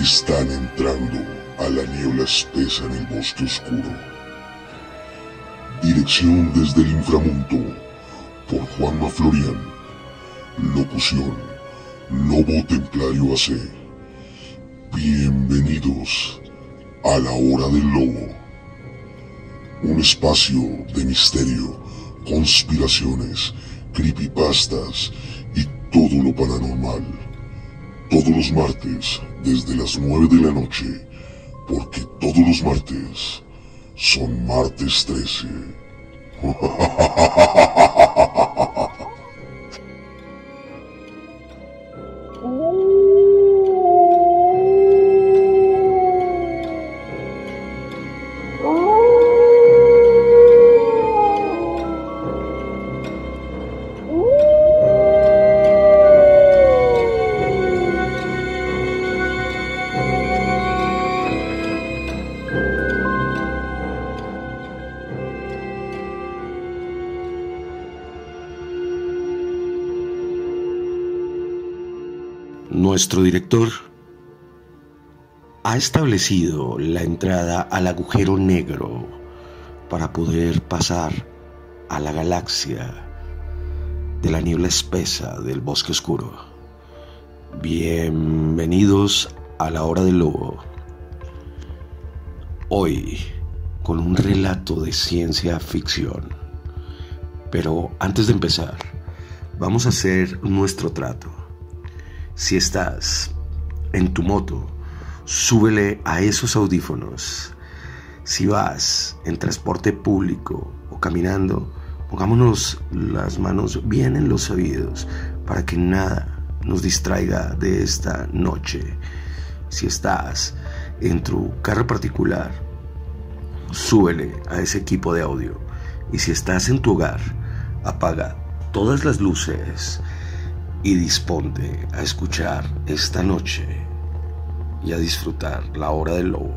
Están entrando a la niebla espesa en el bosque oscuro. Dirección desde el inframundo por Juanma Florian. Locución: Lobo Templario AC. Bienvenidos a la Hora del Lobo. Un espacio de misterio, conspiraciones, creepypastas y todo lo paranormal. Todos los martes desde las 9 de la noche, porque todos los martes son martes 13. Nuestro director ha establecido la entrada al agujero negro para poder pasar a la galaxia de la niebla espesa del bosque oscuro. Bienvenidos a la Hora del Lobo. Hoy con un relato de ciencia ficción. Pero antes de empezar, vamos a hacer nuestro trato. Si estás en tu moto, súbele a esos audífonos. Si vas en transporte público o caminando, pongámonos las manos bien en los oídos para que nada nos distraiga de esta noche. Si estás en tu carro particular, súbele a ese equipo de audio. Y si estás en tu hogar, apaga todas las luces y disponte a escuchar esta noche y a disfrutar la Hora del Lobo.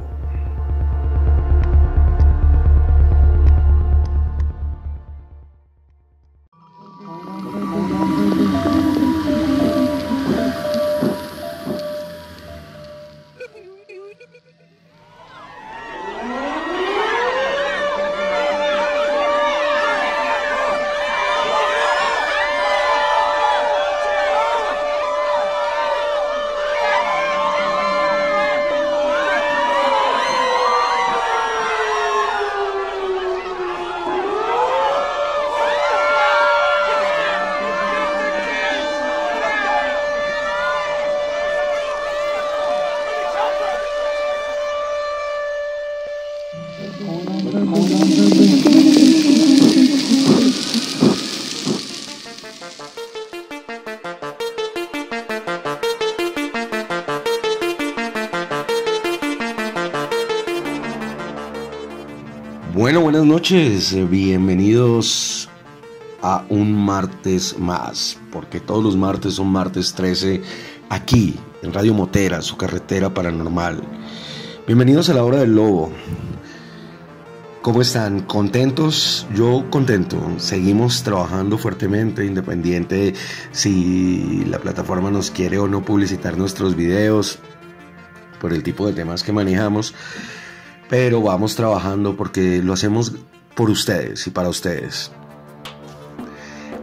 Buenas noches, bienvenidos a un martes más, porque todos los martes son martes 13, aquí en Radio Motera, su carretera paranormal. Bienvenidos a la Hora del Lobo. ¿Cómo están? ¿Contentos? Yo contento. Seguimos trabajando fuertemente, independiente si la plataforma nos quiere o no publicitar nuestros videos por el tipo de temas que manejamos. Pero vamos trabajando porque lo hacemos por ustedes y para ustedes.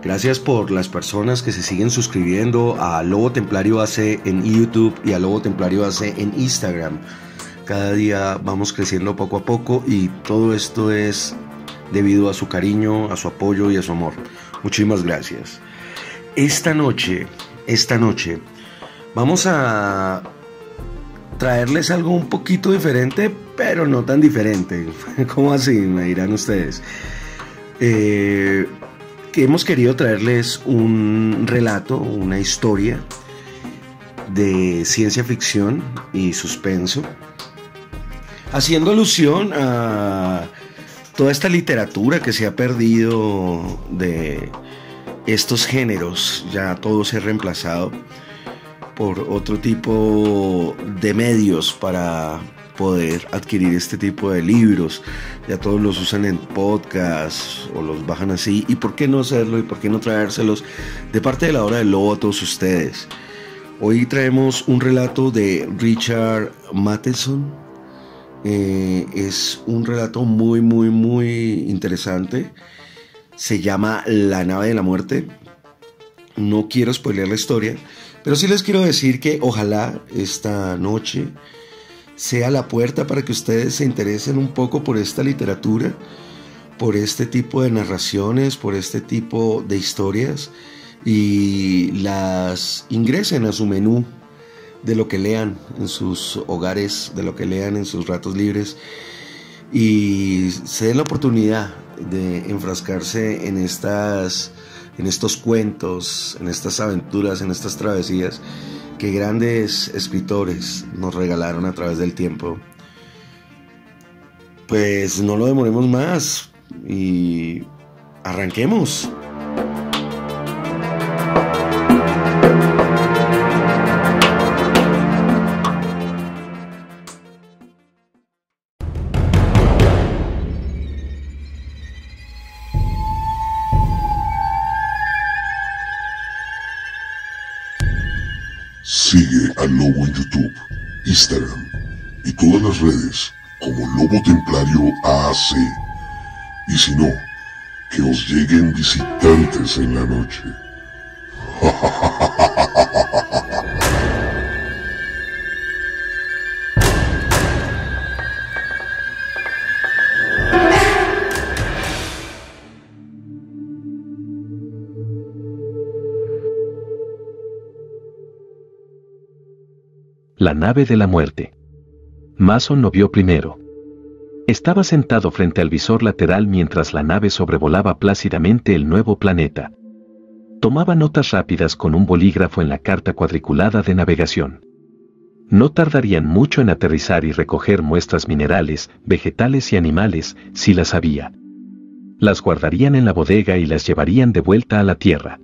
Gracias por las personas que se siguen suscribiendo a Lobo Templario AC en YouTube y a Lobo Templario AC en Instagram. Cada día vamos creciendo poco a poco y todo esto es debido a su cariño, a su apoyo y a su amor. Muchísimas gracias. Esta noche vamos a traerles algo un poquito diferente, pero no tan diferente. ¿Cómo así? Me dirán ustedes. Que hemos querido traerles un relato, una historia de ciencia ficción y suspenso, haciendo alusión a toda esta literatura que se ha perdido de estos géneros. Ya todo se ha reemplazado por otro tipo de medios para poder adquirir este tipo de libros. Ya todos los usan en podcast o los bajan así. ¿Y por qué no hacerlo? ¿Y por qué no traérselos de parte de la Hora del Lobo a todos ustedes? Hoy traemos un relato de Richard Matheson. Es un relato muy interesante. Se llama La nave de la muerte. No quiero spoilear la historia, pero sí les quiero decir que ojalá esta noche sea la puerta para que ustedes se interesen un poco por esta literatura, por este tipo de narraciones, por este tipo de historias, y las ingresen a su menú de lo que lean en sus hogares, de lo que lean en sus ratos libres, y se den la oportunidad de enfrascarse en estos cuentos, en estas aventuras, en estas travesías que grandes escritores nos regalaron a través del tiempo. Pues no lo demoremos más y arranquemos. Sigue al Lobo en YouTube, Instagram y todas las redes como Lobo Templario AAC. Y si no, que os lleguen visitantes en la noche. La nave de la muerte. Mason lo vio primero. Estaba sentado frente al visor lateral mientras la nave sobrevolaba plácidamente el nuevo planeta. Tomaba notas rápidas con un bolígrafo en la carta cuadriculada de navegación. No tardarían mucho en aterrizar y recoger muestras minerales, vegetales y animales, si las había. Las guardarían en la bodega y las llevarían de vuelta a la Tierra.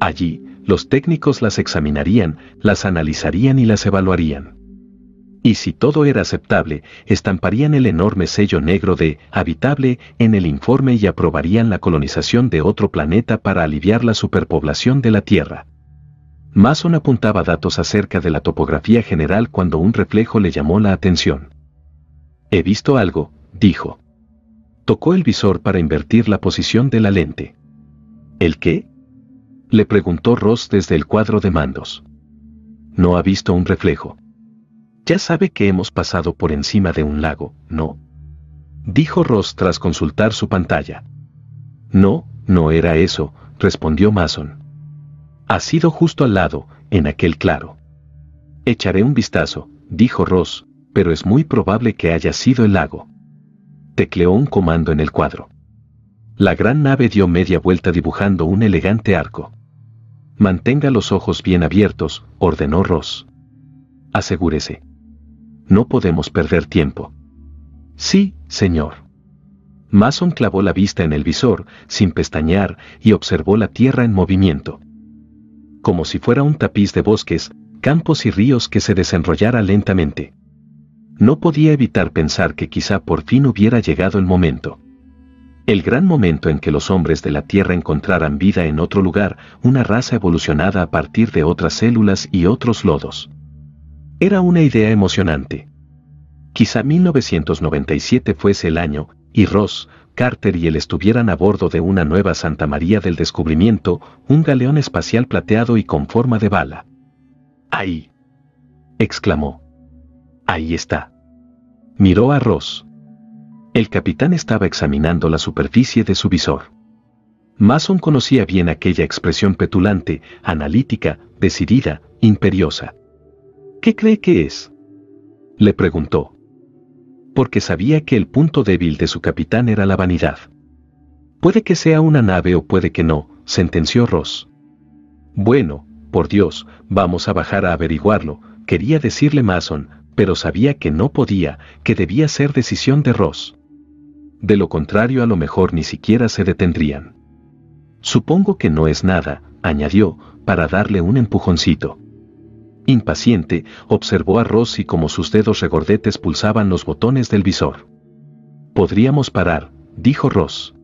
Allí, los técnicos las examinarían, las analizarían y las evaluarían. Y si todo era aceptable, estamparían el enorme sello negro de «habitable» en el informe y aprobarían la colonización de otro planeta para aliviar la superpoblación de la Tierra. Mason apuntaba datos acerca de la topografía general cuando un reflejo le llamó la atención. «He visto algo», dijo. Tocó el visor para invertir la posición de la lente. ¿El qué?, le preguntó Ross desde el cuadro de mandos. ¿No ha visto un reflejo? Ya sabe que hemos pasado por encima de un lago, ¿no?, dijo Ross tras consultar su pantalla. No, no era eso, respondió Mason. Ha sido justo al lado, en aquel claro. Echaré un vistazo, dijo Ross, pero es muy probable que haya sido el lago. Tecleó un comando en el cuadro. La gran nave dio media vuelta dibujando un elegante arco. Mantenga los ojos bien abiertos, ordenó Ross. Asegúrese. No podemos perder tiempo. Sí, señor. Mason clavó la vista en el visor, sin pestañear, y observó la Tierra en movimiento. Como si fuera un tapiz de bosques, campos y ríos que se desenrollara lentamente. No podía evitar pensar que quizá por fin hubiera llegado el momento. El gran momento en que los hombres de la Tierra encontraran vida en otro lugar, una raza evolucionada a partir de otras células y otros lodos. Era una idea emocionante. Quizá 1997 fuese el año, y Ross, Carter y él estuvieran a bordo de una nueva Santa María del Descubrimiento, un galeón espacial plateado y con forma de bala. ¡Ahí!, exclamó. Ahí está. Miró a Ross. El capitán estaba examinando la superficie de su visor. Mason conocía bien aquella expresión petulante, analítica, decidida, imperiosa. ¿Qué cree que es?, le preguntó. Porque sabía que el punto débil de su capitán era la vanidad. Puede que sea una nave o puede que no, sentenció Ross. Bueno, por Dios, vamos a bajar a averiguarlo, quería decirle Mason, pero sabía que no podía, que debía ser decisión de Ross. De lo contrario a lo mejor ni siquiera se detendrían. Supongo que no es nada, añadió, para darle un empujoncito. Impaciente, observó a Ross y como sus dedos regordetes pulsaban los botones del visor. Podríamos parar, dijo Ross.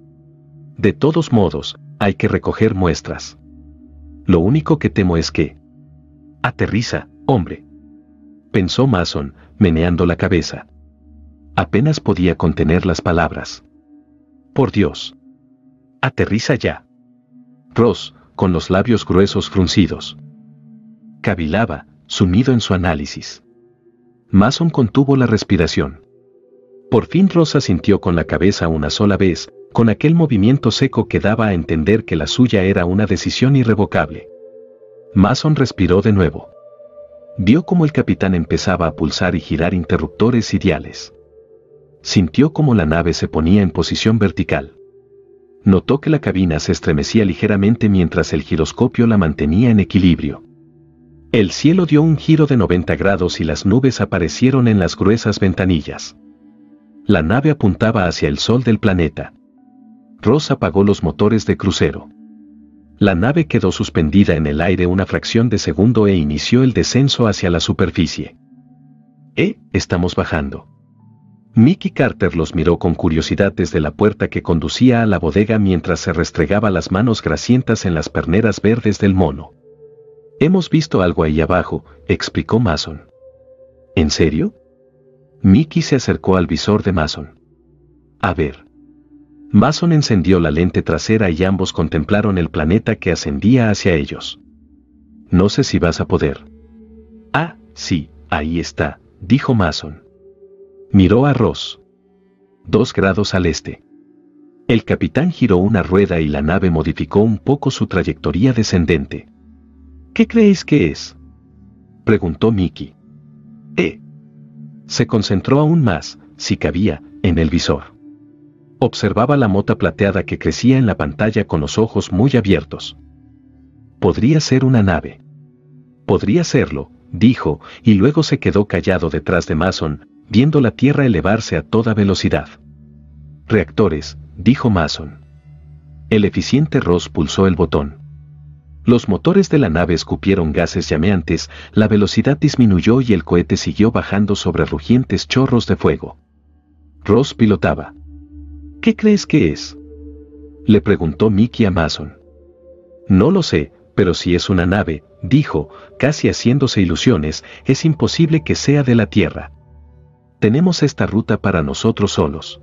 De todos modos, hay que recoger muestras. Lo único que temo es que... Aterriza, hombre, pensó Mason, meneando la cabeza. Apenas podía contener las palabras. Por Dios. Aterriza ya. Ross, con los labios gruesos fruncidos, cavilaba, sumido en su análisis. Mason contuvo la respiración. Por fin Ross asintió con la cabeza una sola vez, con aquel movimiento seco que daba a entender que la suya era una decisión irrevocable. Mason respiró de nuevo. Vio cómo el capitán empezaba a pulsar y girar interruptores y diales. Sintió cómo la nave se ponía en posición vertical. Notó que la cabina se estremecía ligeramente mientras el giroscopio la mantenía en equilibrio. El cielo dio un giro de 90 grados y las nubes aparecieron en las gruesas ventanillas. La nave apuntaba hacia el sol del planeta. Ross apagó los motores de crucero. La nave quedó suspendida en el aire una fracción de segundo e inició el descenso hacia la superficie. Estamos bajando. Mickey Carter los miró con curiosidad desde la puerta que conducía a la bodega mientras se restregaba las manos grasientas en las perneras verdes del mono. Hemos visto algo ahí abajo, explicó Mason. ¿En serio? Mickey se acercó al visor de Mason. A ver. Mason encendió la lente trasera y ambos contemplaron el planeta que ascendía hacia ellos. No sé si vas a poder. Ah, sí, ahí está, dijo Mason. Miró a Ross. 2 grados al este. El capitán giró una rueda y la nave modificó un poco su trayectoria descendente. ¿Qué creéis que es?, preguntó Mickey. Se concentró aún más, si cabía, en el visor. Observaba la mota plateada que crecía en la pantalla con los ojos muy abiertos. Podría ser una nave. Podría serlo, dijo, y luego se quedó callado detrás de Mason, viendo la Tierra elevarse a toda velocidad. Reactores, dijo Mason. El eficiente Ross pulsó el botón. Los motores de la nave escupieron gases llameantes, la velocidad disminuyó y el cohete siguió bajando sobre rugientes chorros de fuego. Ross pilotaba. ¿Qué crees que es?, le preguntó Mickey a Mason. No lo sé, pero si es una nave, dijo, casi haciéndose ilusiones, es imposible que sea de la Tierra. Tenemos esta ruta para nosotros solos.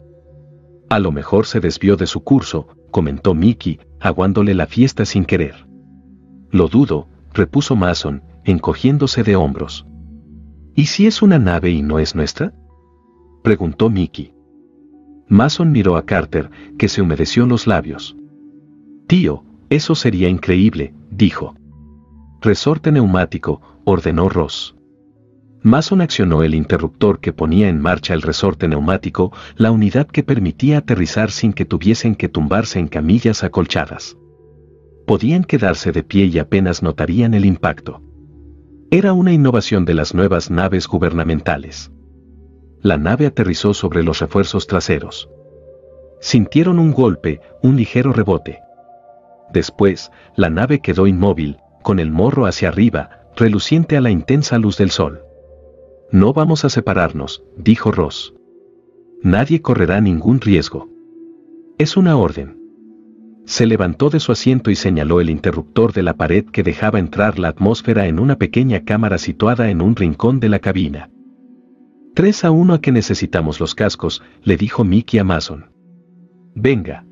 A lo mejor se desvió de su curso, comentó Mickey, aguándole la fiesta sin querer. Lo dudo, repuso Mason, encogiéndose de hombros. ¿Y si es una nave y no es nuestra?, preguntó Mickey. Mason miró a Carter, que se humedeció los labios. Tío, eso sería increíble, dijo. Resorte neumático, ordenó Ross. Mason accionó el interruptor que ponía en marcha el resorte neumático, la unidad que permitía aterrizar sin que tuviesen que tumbarse en camillas acolchadas. Podían quedarse de pie y apenas notarían el impacto. Era una innovación de las nuevas naves gubernamentales. La nave aterrizó sobre los refuerzos traseros. Sintieron un golpe, un ligero rebote. Después, la nave quedó inmóvil, con el morro hacia arriba, reluciente a la intensa luz del sol. No vamos a separarnos, dijo Ross. Nadie correrá ningún riesgo. Es una orden. Se levantó de su asiento y señaló el interruptor de la pared que dejaba entrar la atmósfera en una pequeña cámara situada en un rincón de la cabina. 3-1 a que necesitamos los cascos, le dijo Mickey a Mason. Venga.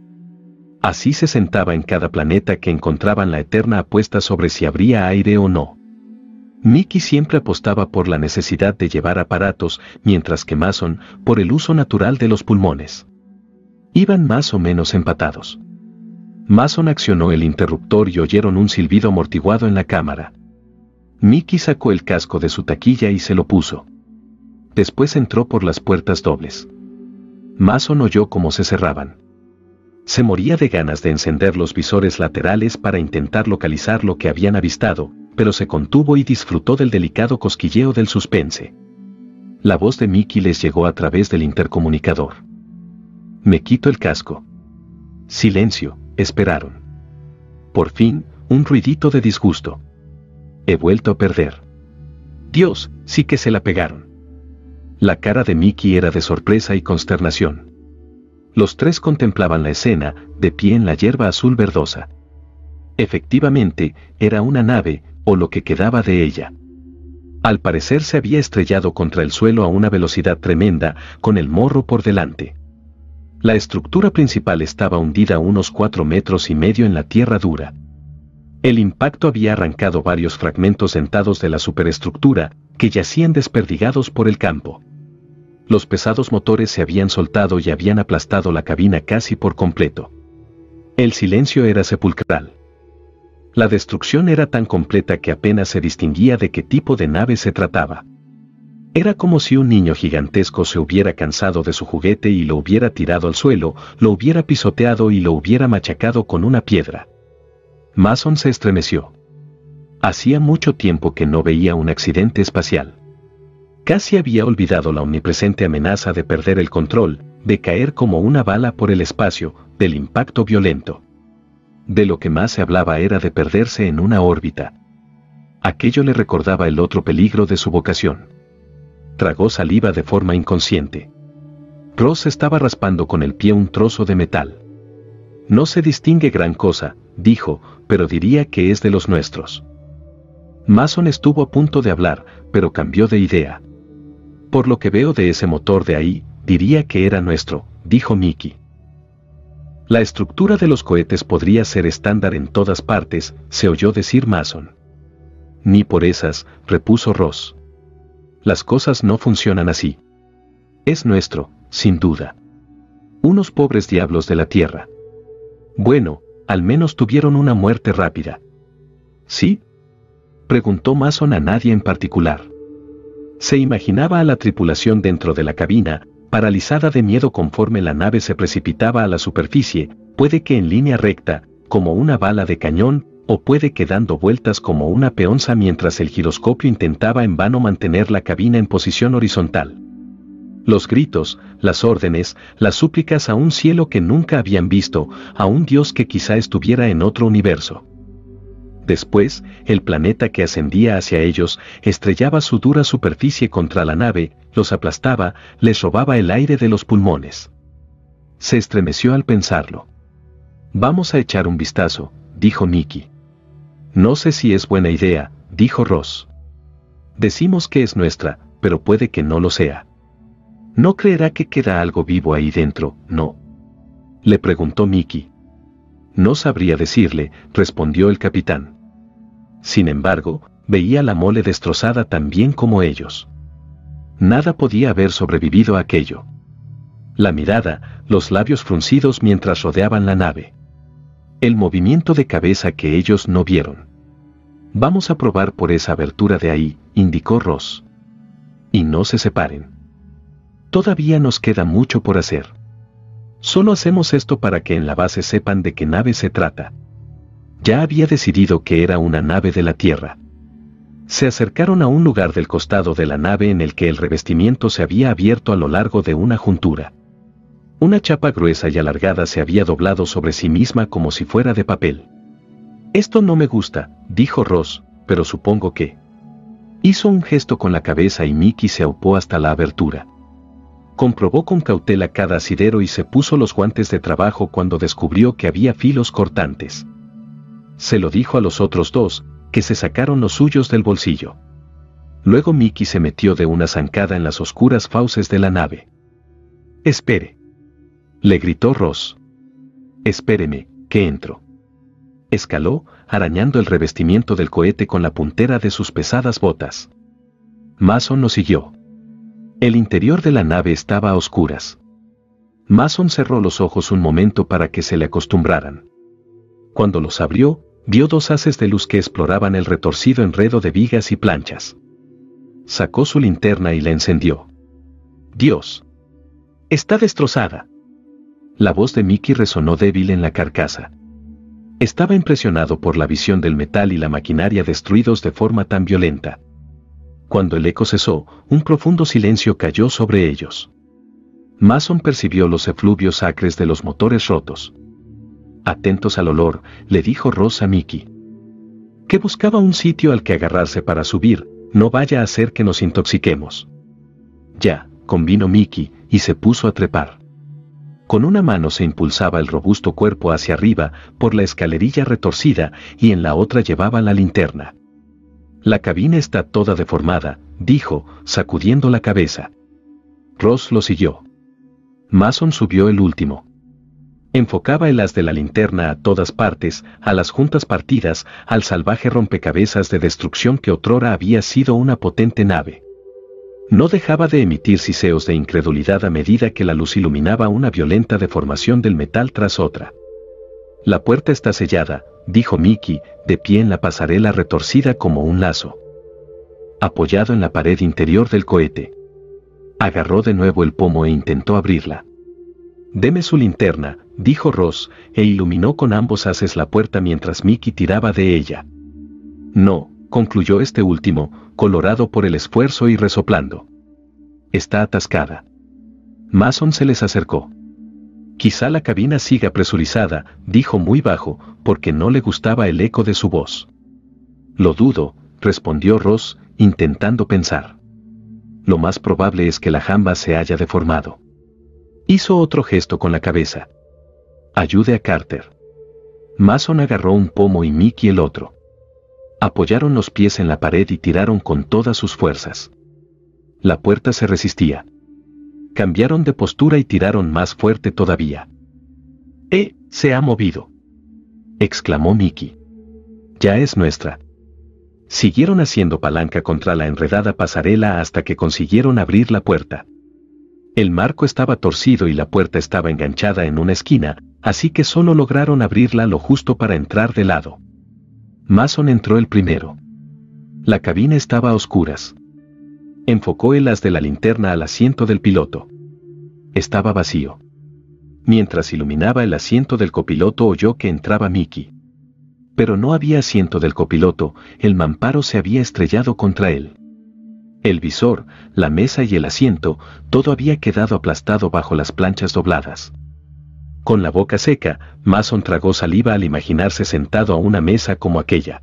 Así se sentaba en cada planeta que encontraban la eterna apuesta sobre si habría aire o no. Mickey siempre apostaba por la necesidad de llevar aparatos, mientras que Mason, por el uso natural de los pulmones. Iban más o menos empatados. Mason accionó el interruptor y oyeron un silbido amortiguado en la cámara. Mickey sacó el casco de su taquilla y se lo puso. Después entró por las puertas dobles. Mason oyó cómo se cerraban. Se moría de ganas de encender los visores laterales para intentar localizar lo que habían avistado, pero se contuvo y disfrutó del delicado cosquilleo del suspense. La voz de Mickey les llegó a través del intercomunicador. Me quito el casco. Silencio, esperaron. Por fin, un ruidito de disgusto. He vuelto a perder. Dios, sí que se la pegaron. La cara de Mickey era de sorpresa y consternación. Los tres contemplaban la escena, de pie en la hierba azul verdosa. Efectivamente, era una nave, o lo que quedaba de ella. Al parecer se había estrellado contra el suelo a una velocidad tremenda, con el morro por delante. La estructura principal estaba hundida a unos 4,5 metros en la tierra dura. El impacto había arrancado varios fragmentos dentados de la superestructura, que yacían desperdigados por el campo. Los pesados motores se habían soltado y habían aplastado la cabina casi por completo. El silencio era sepulcral. La destrucción era tan completa que apenas se distinguía de qué tipo de nave se trataba. Era como si un niño gigantesco se hubiera cansado de su juguete y lo hubiera tirado al suelo, lo hubiera pisoteado y lo hubiera machacado con una piedra. Mason se estremeció. Hacía mucho tiempo que no veía un accidente espacial. Casi había olvidado la omnipresente amenaza de perder el control, de caer como una bala por el espacio, del impacto violento. De lo que más se hablaba era de perderse en una órbita. Aquello le recordaba el otro peligro de su vocación. Tragó saliva de forma inconsciente. Ross estaba raspando con el pie un trozo de metal. No se distingue gran cosa, dijo, pero diría que es de los nuestros. Mason estuvo a punto de hablar, pero cambió de idea. Por lo que veo de ese motor de ahí, diría que era nuestro, dijo Mickey. La estructura de los cohetes podría ser estándar en todas partes, se oyó decir Mason. Ni por esas, repuso Ross. Las cosas no funcionan así. Es nuestro, sin duda. Unos pobres diablos de la Tierra. Bueno, al menos tuvieron una muerte rápida. ¿Sí? Preguntó Mason a nadie en particular. Se imaginaba a la tripulación dentro de la cabina, paralizada de miedo conforme la nave se precipitaba a la superficie, puede que en línea recta, como una bala de cañón, o puede que dando vueltas como una peonza mientras el giroscopio intentaba en vano mantener la cabina en posición horizontal. Los gritos, las órdenes, las súplicas a un cielo que nunca habían visto, a un Dios que quizá estuviera en otro universo. Después, el planeta que ascendía hacia ellos, estrellaba su dura superficie contra la nave, los aplastaba, les robaba el aire de los pulmones. Se estremeció al pensarlo. Vamos a echar un vistazo, dijo Mickey. No sé si es buena idea, dijo Ross. Decimos que es nuestra, pero puede que no lo sea. ¿No creerá que queda algo vivo ahí dentro, no? Le preguntó Mickey. No sabría decirle, respondió el capitán. Sin embargo, veía la mole destrozada tan bien como ellos. Nada podía haber sobrevivido a aquello. La mirada, los labios fruncidos mientras rodeaban la nave. El movimiento de cabeza que ellos no vieron. Vamos a probar por esa abertura de ahí, indicó Ross. Y no se separen. Todavía nos queda mucho por hacer. Solo hacemos esto para que en la base sepan de qué nave se trata. Ya había decidido que era una nave de la Tierra. Se acercaron a un lugar del costado de la nave en el que el revestimiento se había abierto a lo largo de una juntura. Una chapa gruesa y alargada se había doblado sobre sí misma como si fuera de papel. Esto no me gusta, dijo Ross, pero supongo que... Hizo un gesto con la cabeza y Mickey se aupó hasta la abertura. Comprobó con cautela cada asidero y se puso los guantes de trabajo cuando descubrió que había filos cortantes. Se lo dijo a los otros dos, que se sacaron los suyos del bolsillo. Luego Mickey se metió de una zancada en las oscuras fauces de la nave. «Espere», le gritó Ross. «Espéreme, que entro». Escaló, arañando el revestimiento del cohete con la puntera de sus pesadas botas. Mason lo siguió. El interior de la nave estaba a oscuras. Mason cerró los ojos un momento para que se le acostumbraran. Cuando los abrió, vio dos haces de luz que exploraban el retorcido enredo de vigas y planchas. Sacó su linterna y la encendió. «Dios. Está destrozada». La voz de Mickey resonó débil en la carcasa. Estaba impresionado por la visión del metal y la maquinaria destruidos de forma tan violenta. Cuando el eco cesó, un profundo silencio cayó sobre ellos. Mason percibió los efluvios acres de los motores rotos. «Atentos al olor», le dijo Ross a Mickey. Que buscaba un sitio al que agarrarse para subir, no vaya a ser que nos intoxiquemos. «Ya», convino Mickey, y se puso a trepar. Con una mano se impulsaba el robusto cuerpo hacia arriba, por la escalerilla retorcida, y en la otra llevaba la linterna. La cabina está toda deformada, dijo, sacudiendo la cabeza. Ross lo siguió. Mason subió el último. Enfocaba el haz de la linterna a todas partes, a las juntas partidas, al salvaje rompecabezas de destrucción que otrora había sido una potente nave. No dejaba de emitir siseos de incredulidad a medida que la luz iluminaba una violenta deformación del metal tras otra. La puerta está sellada, dijo Mickey, de pie en la pasarela retorcida como un lazo. Apoyado en la pared interior del cohete. Agarró de nuevo el pomo e intentó abrirla. «Deme su linterna», dijo Ross, e iluminó con ambos haces la puerta mientras Mickey tiraba de ella. «No», concluyó este último, colorado por el esfuerzo y resoplando. «Está atascada». Mason se les acercó. «Quizá la cabina siga presurizada», dijo muy bajo, porque no le gustaba el eco de su voz. «Lo dudo», respondió Ross, intentando pensar. «Lo más probable es que la jamba se haya deformado». Hizo otro gesto con la cabeza. «Ayude a Carter». Mason agarró un pomo y Mickey el otro. Apoyaron los pies en la pared y tiraron con todas sus fuerzas. La puerta se resistía. Cambiaron de postura y tiraron más fuerte todavía. Se ha movido», exclamó Mickey. «Ya es nuestra». Siguieron haciendo palanca contra la enredada pasarela hasta que consiguieron abrir la puerta. El marco estaba torcido y la puerta estaba enganchada en una esquina, así que solo lograron abrirla lo justo para entrar de lado. Mason entró el primero. La cabina estaba a oscuras. Enfocó el haz de la linterna al asiento del piloto. Estaba vacío. Mientras iluminaba el asiento del copiloto oyó que entraba Mickey. Pero no había asiento del copiloto, el mamparo se había estrellado contra él. El visor, la mesa y el asiento, todo había quedado aplastado bajo las planchas dobladas. Con la boca seca, Mason tragó saliva al imaginarse sentado a una mesa como aquella.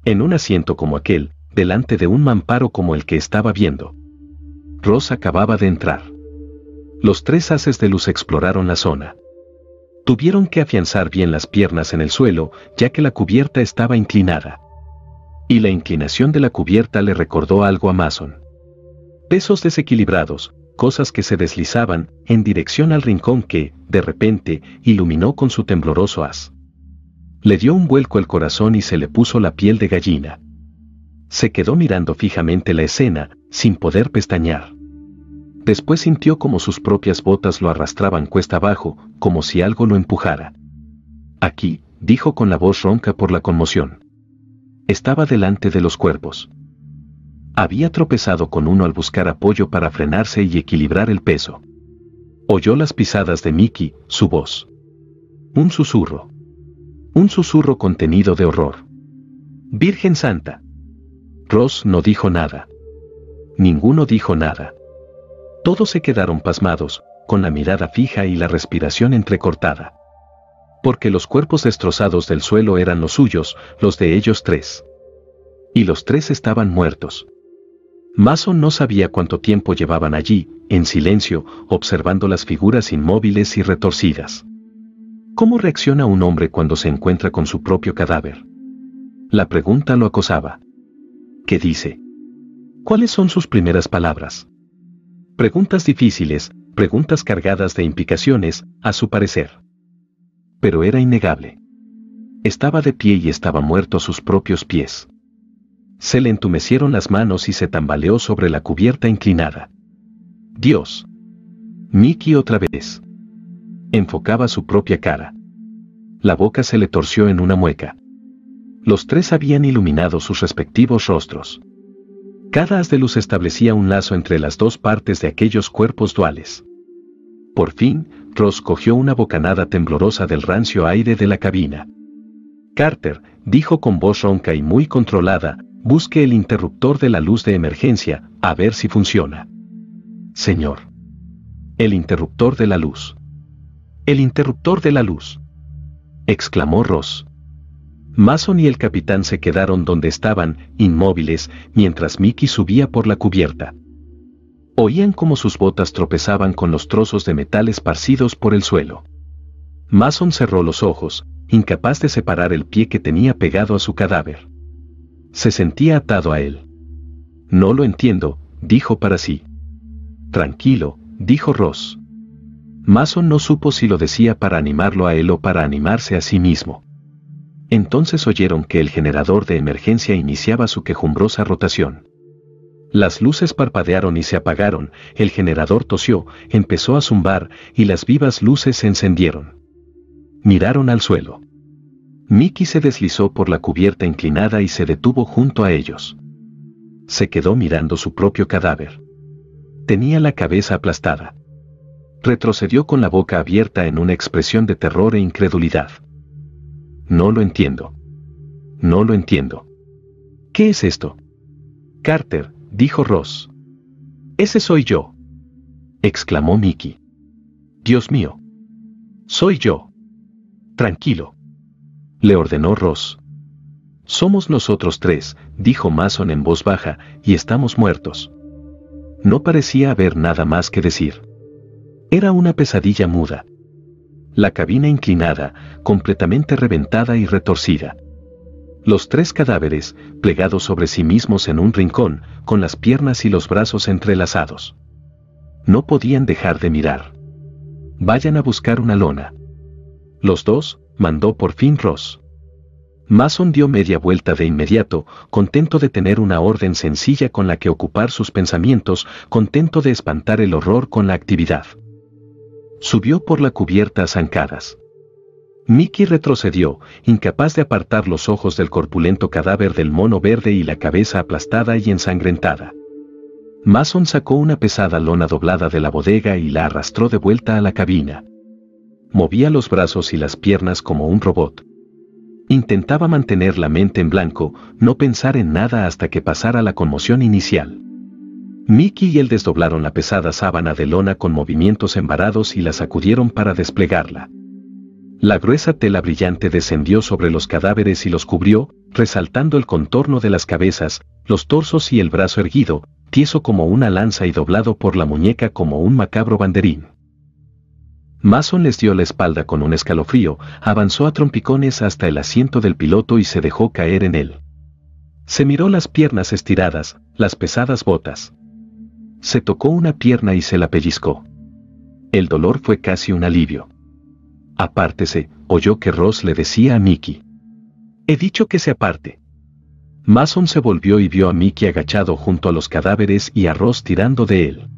En un asiento como aquel, delante de un mamparo como el que estaba viendo. Ross acababa de entrar. Los tres haces de luz exploraron la zona. Tuvieron que afianzar bien las piernas en el suelo, ya que la cubierta estaba inclinada. Y la inclinación de la cubierta le recordó algo a Mason. Pesos desequilibrados, cosas que se deslizaban, en dirección al rincón que, de repente, iluminó con su tembloroso haz. Le dio un vuelco al corazón y se le puso la piel de gallina. Se quedó mirando fijamente la escena, sin poder pestañear. Después sintió como sus propias botas lo arrastraban cuesta abajo, como si algo lo empujara. «Aquí», dijo con la voz ronca por la conmoción. Estaba delante de los cuerpos. Había tropezado con uno al buscar apoyo para frenarse y equilibrar el peso. Oyó las pisadas de Mickey, su voz. Un susurro. Un susurro contenido de horror. «¡Virgen Santa!». Ross no dijo nada. Ninguno dijo nada. Todos se quedaron pasmados, con la mirada fija y la respiración entrecortada. Porque los cuerpos destrozados del suelo eran los suyos, los de ellos tres. Y los tres estaban muertos. Mason no sabía cuánto tiempo llevaban allí, en silencio, observando las figuras inmóviles y retorcidas. ¿Cómo reacciona un hombre cuando se encuentra con su propio cadáver? La pregunta lo acosaba. ¿Qué dice? ¿Cuáles son sus primeras palabras? Preguntas difíciles, preguntas cargadas de implicaciones, a su parecer. Pero era innegable. Estaba de pie y estaba muerto a sus propios pies. Se le entumecieron las manos y se tambaleó sobre la cubierta inclinada. «Dios». Mickey otra vez. Enfocaba su propia cara. La boca se le torció en una mueca. Los tres habían iluminado sus respectivos rostros. Cada haz de luz establecía un lazo entre las dos partes de aquellos cuerpos duales. Por fin, Ross cogió una bocanada temblorosa del rancio aire de la cabina. «Carter», dijo con voz ronca y muy controlada, «busque el interruptor de la luz de emergencia, a ver si funciona». «Señor». «El interruptor de la luz». «El interruptor de la luz», exclamó Ross. Mason y el capitán se quedaron donde estaban, inmóviles, mientras Mickey subía por la cubierta. Oían cómo sus botas tropezaban con los trozos de metal esparcidos por el suelo. Mason cerró los ojos, incapaz de separar el pie que tenía pegado a su cadáver. Se sentía atado a él. No lo entiendo, dijo para sí. Tranquilo, dijo Ross. Mason no supo si lo decía para animarlo a él o para animarse a sí mismo. Entonces oyeron que el generador de emergencia iniciaba su quejumbrosa rotación. Las luces parpadearon y se apagaron, el generador tosió, empezó a zumbar, y las vivas luces se encendieron. Miraron al suelo. Mickey se deslizó por la cubierta inclinada y se detuvo junto a ellos. Se quedó mirando su propio cadáver. Tenía la cabeza aplastada. Retrocedió con la boca abierta en una expresión de terror e incredulidad. No lo entiendo. No lo entiendo. ¿Qué es esto? Carter, dijo Ross. Ese soy yo, exclamó Mickey. Dios mío. Soy yo. Tranquilo, le ordenó Ross. Somos nosotros tres, dijo Mason en voz baja, y estamos muertos. No parecía haber nada más que decir. Era una pesadilla muda. La cabina inclinada, completamente reventada y retorcida. Los tres cadáveres, plegados sobre sí mismos en un rincón, con las piernas y los brazos entrelazados. No podían dejar de mirar. Vayan a buscar una lona. Los dos, mandó por fin Ross. Mason dio media vuelta de inmediato, contento de tener una orden sencilla con la que ocupar sus pensamientos, contento de espantar el horror con la actividad. Subió por la cubierta a zancadas. Mickey retrocedió, incapaz de apartar los ojos del corpulento cadáver del mono verde y la cabeza aplastada y ensangrentada. Mason sacó una pesada lona doblada de la bodega y la arrastró de vuelta a la cabina. Movía los brazos y las piernas como un robot. Intentaba mantener la mente en blanco, no pensar en nada hasta que pasara la conmoción inicial. Mickey y él desdoblaron la pesada sábana de lona con movimientos embarados y la sacudieron para desplegarla. La gruesa tela brillante descendió sobre los cadáveres y los cubrió, resaltando el contorno de las cabezas, los torsos y el brazo erguido, tieso como una lanza y doblado por la muñeca como un macabro banderín. Mason les dio la espalda con un escalofrío, avanzó a trompicones hasta el asiento del piloto y se dejó caer en él. Se miró las piernas estiradas, las pesadas botas. Se tocó una pierna y se la pellizcó. El dolor fue casi un alivio. Apártese, oyó que Ross le decía a Mickey. He dicho que se aparte. Mason se volvió y vio a Mickey agachado junto a los cadáveres y a Ross tirando de él.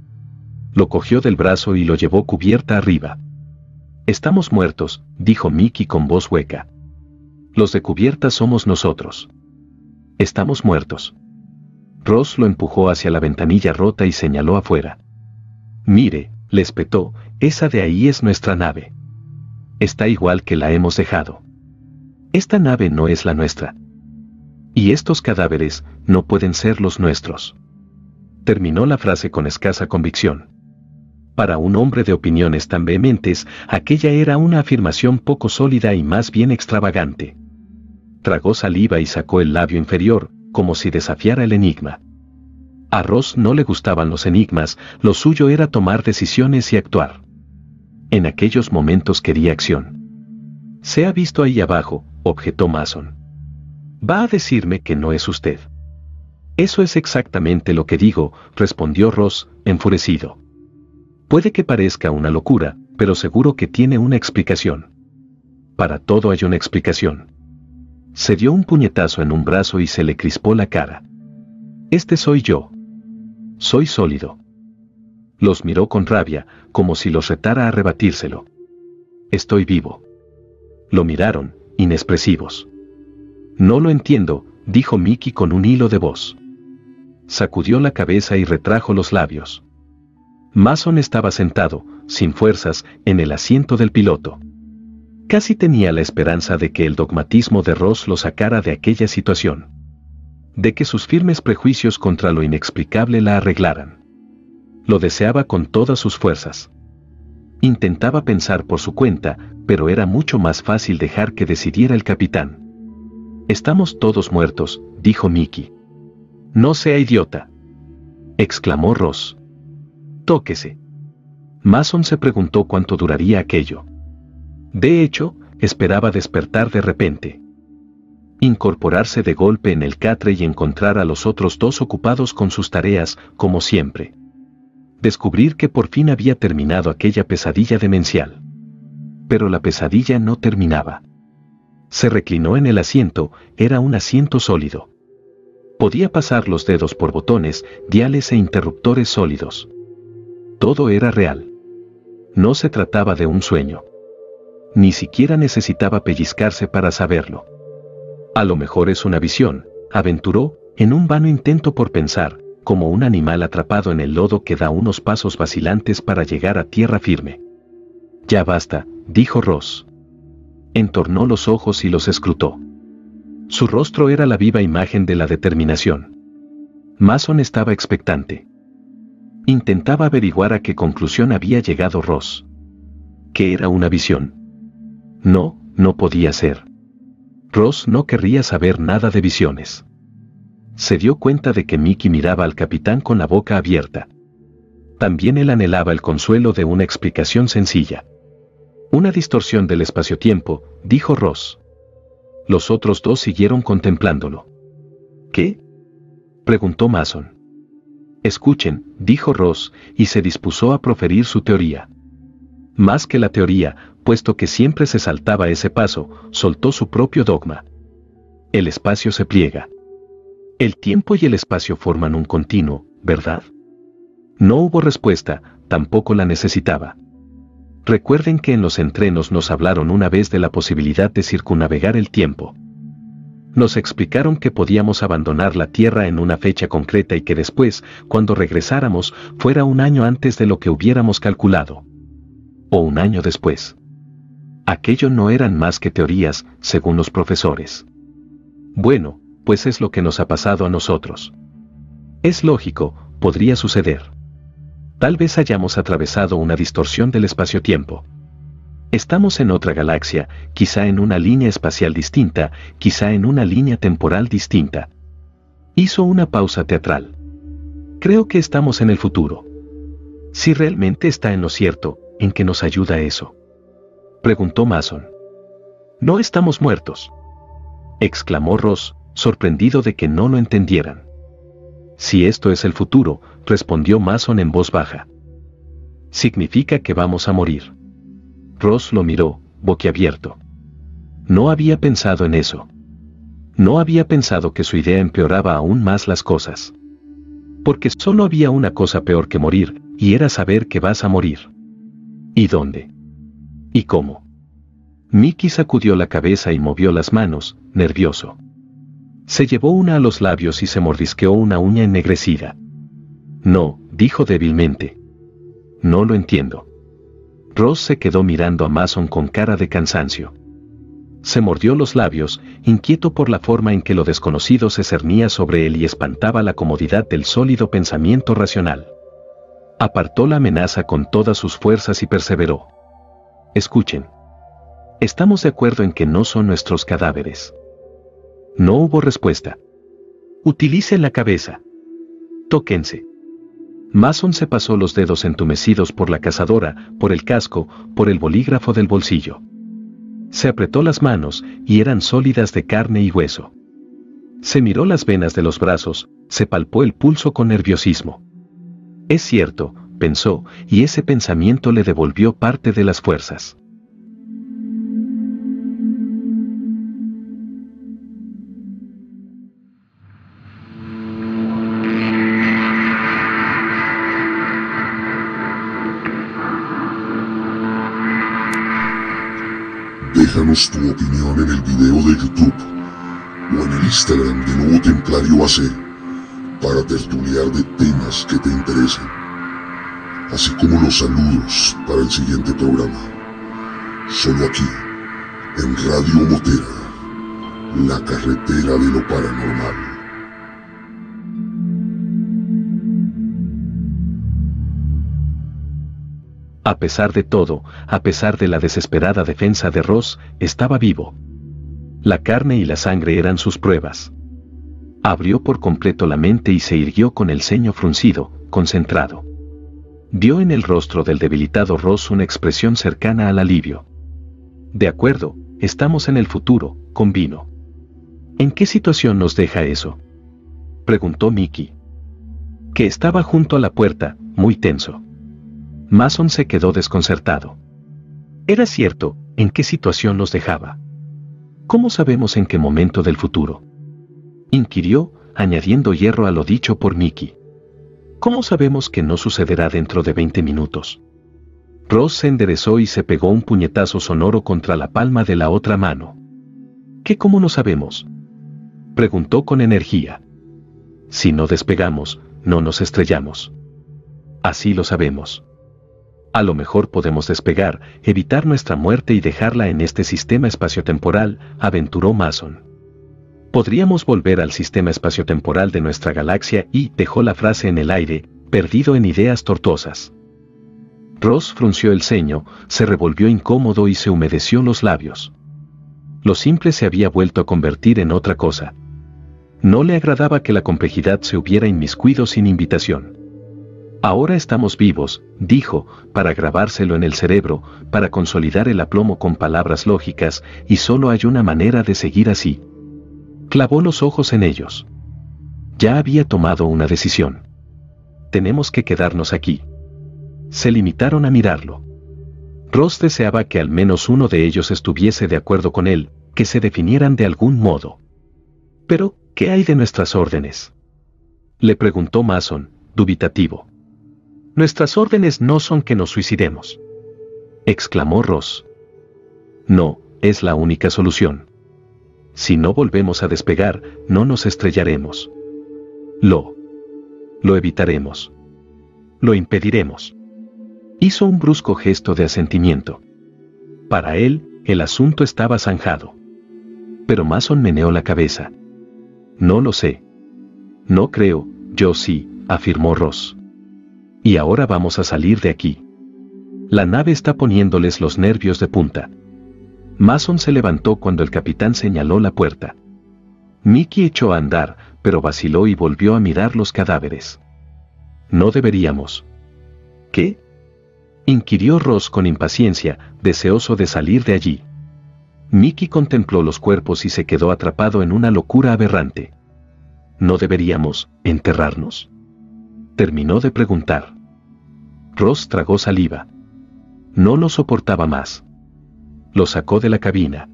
Lo cogió del brazo y lo llevó cubierta arriba. Estamos muertos, dijo Mickey con voz hueca. Los de cubierta somos nosotros. Estamos muertos. Ross lo empujó hacia la ventanilla rota y señaló afuera. Mire, le espetó, esa de ahí es nuestra nave. Está igual que la hemos dejado. Esta nave no es la nuestra. Y estos cadáveres no pueden ser los nuestros. Terminó la frase con escasa convicción. Para un hombre de opiniones tan vehementes, aquella era una afirmación poco sólida y más bien extravagante. Tragó saliva y sacó el labio inferior, como si desafiara el enigma. A Ross no le gustaban los enigmas, lo suyo era tomar decisiones y actuar. En aquellos momentos quería acción. Se ha visto ahí abajo, objetó Mason. Va a decirme que no es usted. Eso es exactamente lo que digo, respondió Ross, enfurecido. Puede que parezca una locura, pero seguro que tiene una explicación. Para todo hay una explicación. Se dio un puñetazo en un brazo y se le crispó la cara. Este soy yo. Soy sólido. Los miró con rabia, como si los retara a rebatírselo. Estoy vivo. Lo miraron, inexpresivos. No lo entiendo, dijo Mickey con un hilo de voz. Sacudió la cabeza y retrajo los labios. Mason estaba sentado, sin fuerzas, en el asiento del piloto. Casi tenía la esperanza de que el dogmatismo de Ross lo sacara de aquella situación. De que sus firmes prejuicios contra lo inexplicable la arreglaran. Lo deseaba con todas sus fuerzas. Intentaba pensar por su cuenta, pero era mucho más fácil dejar que decidiera el capitán. Estamos todos muertos, dijo Mickey. No sea idiota, exclamó Ross. Tóquese. Mason se preguntó cuánto duraría aquello. De hecho, esperaba despertar de repente. Incorporarse de golpe en el catre y encontrar a los otros dos ocupados con sus tareas, como siempre. Descubrir que por fin había terminado aquella pesadilla demencial. Pero la pesadilla no terminaba. Se reclinó en el asiento, era un asiento sólido. Podía pasar los dedos por botones, diales e interruptores sólidos. Todo era real. No se trataba de un sueño. Ni siquiera necesitaba pellizcarse para saberlo. A lo mejor es una visión, aventuró, en un vano intento por pensar, como un animal atrapado en el lodo que da unos pasos vacilantes para llegar a tierra firme. Ya basta, dijo Ross. Entornó los ojos y los escrutó. Su rostro era la viva imagen de la determinación. Mason estaba expectante. Intentaba averiguar a qué conclusión había llegado Ross. ¿Que era una visión? No, no podía ser. Ross no querría saber nada de visiones. Se dio cuenta de que Mickey miraba al capitán con la boca abierta. También él anhelaba el consuelo de una explicación sencilla. Una distorsión del espacio-tiempo, dijo Ross. Los otros dos siguieron contemplándolo. ¿Qué?, preguntó Mason. Escuchen, dijo Ross, y se dispuso a proferir su teoría. Más que la teoría, puesto que siempre se saltaba ese paso, soltó su propio dogma. El espacio se pliega. El tiempo y el espacio forman un continuo, ¿verdad? No hubo respuesta, tampoco la necesitaba. Recuerden que en los entrenos nos hablaron una vez de la posibilidad de circunnavegar el tiempo. Nos explicaron que podíamos abandonar la Tierra en una fecha concreta y que después, cuando regresáramos, fuera un año antes de lo que hubiéramos calculado. O un año después. Aquello no eran más que teorías, según los profesores. Bueno, pues es lo que nos ha pasado a nosotros. Es lógico, podría suceder. Tal vez hayamos atravesado una distorsión del espacio-tiempo. Estamos en otra galaxia, quizá en una línea espacial distinta, quizá en una línea temporal distinta. Hizo una pausa teatral. Creo que estamos en el futuro. Si realmente está en lo cierto, ¿en qué nos ayuda eso?, preguntó Mason. No estamos muertos, exclamó Ross, sorprendido de que no lo entendieran. Si esto es el futuro, respondió Mason en voz baja. Significa que vamos a morir. Ross lo miró, boquiabierto. No había pensado en eso. No había pensado que su idea empeoraba aún más las cosas. Porque solo había una cosa peor que morir, y era saber que vas a morir. ¿Y dónde? ¿Y cómo? Mickey sacudió la cabeza y movió las manos, nervioso. Se llevó una a los labios y se mordisqueó una uña ennegrecida. No, dijo débilmente. No lo entiendo. Ross se quedó mirando a Mason con cara de cansancio. Se mordió los labios, inquieto por la forma en que lo desconocido se cernía sobre él y espantaba la comodidad del sólido pensamiento racional. Apartó la amenaza con todas sus fuerzas y perseveró. Escuchen. Estamos de acuerdo en que no son nuestros cadáveres. No hubo respuesta. Utilicen la cabeza. Tóquense. Mason se pasó los dedos entumecidos por la cazadora, por el casco, por el bolígrafo del bolsillo. Se apretó las manos, y eran sólidas de carne y hueso. Se miró las venas de los brazos, se palpó el pulso con nerviosismo. Es cierto, pensó, y ese pensamiento le devolvió parte de las fuerzas. Déjanos tu opinión en el video de YouTube o en el Instagram de Nuevo Templario AC para tertuliar de temas que te interesen, así como los saludos para el siguiente programa. Solo aquí, en Radio Motera, la carretera de lo paranormal. A pesar de todo, a pesar de la desesperada defensa de Ross, estaba vivo. La carne y la sangre eran sus pruebas. Abrió por completo la mente y se irguió con el ceño fruncido, concentrado. Vio en el rostro del debilitado Ross una expresión cercana al alivio. De acuerdo, estamos en el futuro, convino. ¿En qué situación nos deja eso?, preguntó Mickey, que estaba junto a la puerta, muy tenso. Mason se quedó desconcertado. Era cierto, ¿en qué situación nos dejaba? ¿Cómo sabemos en qué momento del futuro?, inquirió, añadiendo hierro a lo dicho por Mickey. ¿Cómo sabemos que no sucederá dentro de 20 minutos? Ross se enderezó y se pegó un puñetazo sonoro contra la palma de la otra mano. ¿Cómo lo sabemos?, preguntó con energía. Si no despegamos, no nos estrellamos. Así lo sabemos. A lo mejor podemos despegar, evitar nuestra muerte y dejarla en este sistema espaciotemporal, aventuró Mason. Podríamos volver al sistema espaciotemporal de nuestra galaxia y dejó la frase en el aire, perdido en ideas tortuosas. Ross frunció el ceño, se revolvió incómodo y se humedeció los labios. Lo simple se había vuelto a convertir en otra cosa. No le agradaba que la complejidad se hubiera inmiscuido sin invitación. Ahora estamos vivos, dijo, para grabárselo en el cerebro, para consolidar el aplomo con palabras lógicas, y solo hay una manera de seguir así. Clavó los ojos en ellos. Ya había tomado una decisión. Tenemos que quedarnos aquí. Se limitaron a mirarlo. Ross deseaba que al menos uno de ellos estuviese de acuerdo con él, que se definieran de algún modo. Pero, ¿qué hay de nuestras órdenes?, le preguntó Mason, dubitativo. Nuestras órdenes no son que nos suicidemos, exclamó Ross. No, es la única solución. Si no volvemos a despegar, no nos estrellaremos. Lo evitaremos. Lo impediremos. Hizo un brusco gesto de asentimiento. Para él, el asunto estaba zanjado. Pero Mason meneó la cabeza. No lo sé. No creo, yo sí, afirmó Ross. Y ahora vamos a salir de aquí. La nave está poniéndoles los nervios de punta. Mason se levantó cuando el capitán señaló la puerta. Mickey echó a andar, pero vaciló y volvió a mirar los cadáveres. No deberíamos. ¿Qué?, inquirió Ross con impaciencia, deseoso de salir de allí. Mickey contempló los cuerpos y se quedó atrapado en una locura aberrante. ¿No deberíamos enterrarnos?, terminó de preguntar. Ross tragó saliva. No lo soportaba más. Lo sacó de la cabina.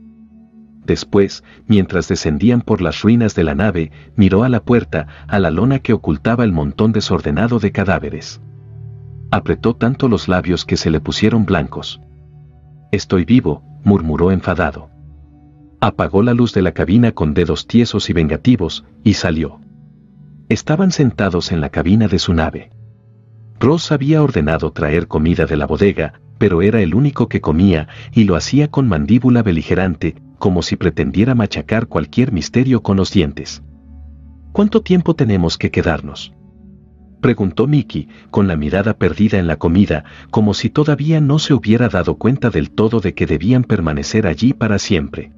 Después, mientras descendían por las ruinas de la nave, miró a la puerta, a la lona que ocultaba el montón desordenado de cadáveres. Apretó tanto los labios que se le pusieron blancos. Estoy vivo, murmuró enfadado. Apagó la luz de la cabina con dedos tiesos y vengativos, y salió. Estaban sentados en la cabina de su nave. Ross había ordenado traer comida de la bodega, pero era el único que comía, y lo hacía con mandíbula beligerante, como si pretendiera machacar cualquier misterio con los dientes. ¿Cuánto tiempo tenemos que quedarnos?, preguntó Mickey, con la mirada perdida en la comida, como si todavía no se hubiera dado cuenta del todo de que debían permanecer allí para siempre.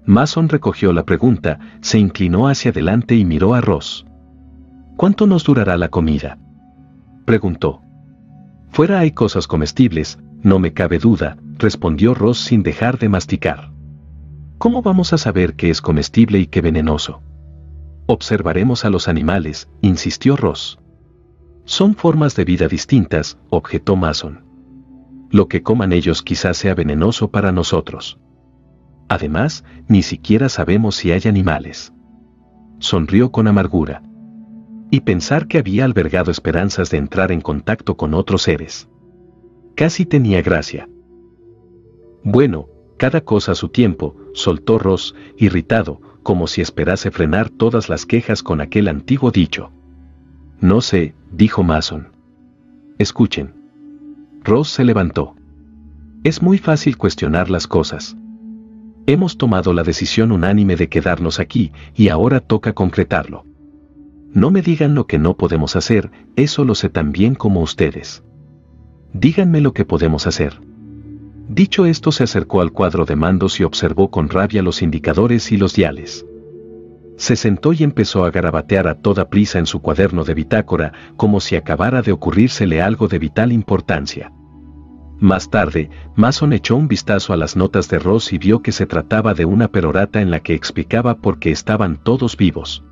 Mason recogió la pregunta, se inclinó hacia adelante y miró a Ross. ¿Cuánto nos durará la comida?, preguntó. Fuera hay cosas comestibles, no me cabe duda, respondió Ross sin dejar de masticar. ¿Cómo vamos a saber qué es comestible y qué venenoso? Observaremos a los animales, insistió Ross. Son formas de vida distintas, objetó Mason. Lo que coman ellos quizás sea venenoso para nosotros. Además, ni siquiera sabemos si hay animales. Sonrió con amargura. Y pensar que había albergado esperanzas de entrar en contacto con otros seres. Casi tenía gracia. Bueno, cada cosa a su tiempo, soltó Ross, irritado, como si esperase frenar todas las quejas con aquel antiguo dicho. No sé, dijo Mason. Escuchen. Ross se levantó. Es muy fácil cuestionar las cosas. Hemos tomado la decisión unánime de quedarnos aquí, y ahora toca concretarlo. No me digan lo que no podemos hacer, eso lo sé tan bien como ustedes. Díganme lo que podemos hacer. Dicho esto, se acercó al cuadro de mandos y observó con rabia los indicadores y los diales. Se sentó y empezó a garabatear a toda prisa en su cuaderno de bitácora, como si acabara de ocurrírsele algo de vital importancia. Más tarde, Mason echó un vistazo a las notas de Ross y vio que se trataba de una perorata en la que explicaba por qué estaban todos vivos.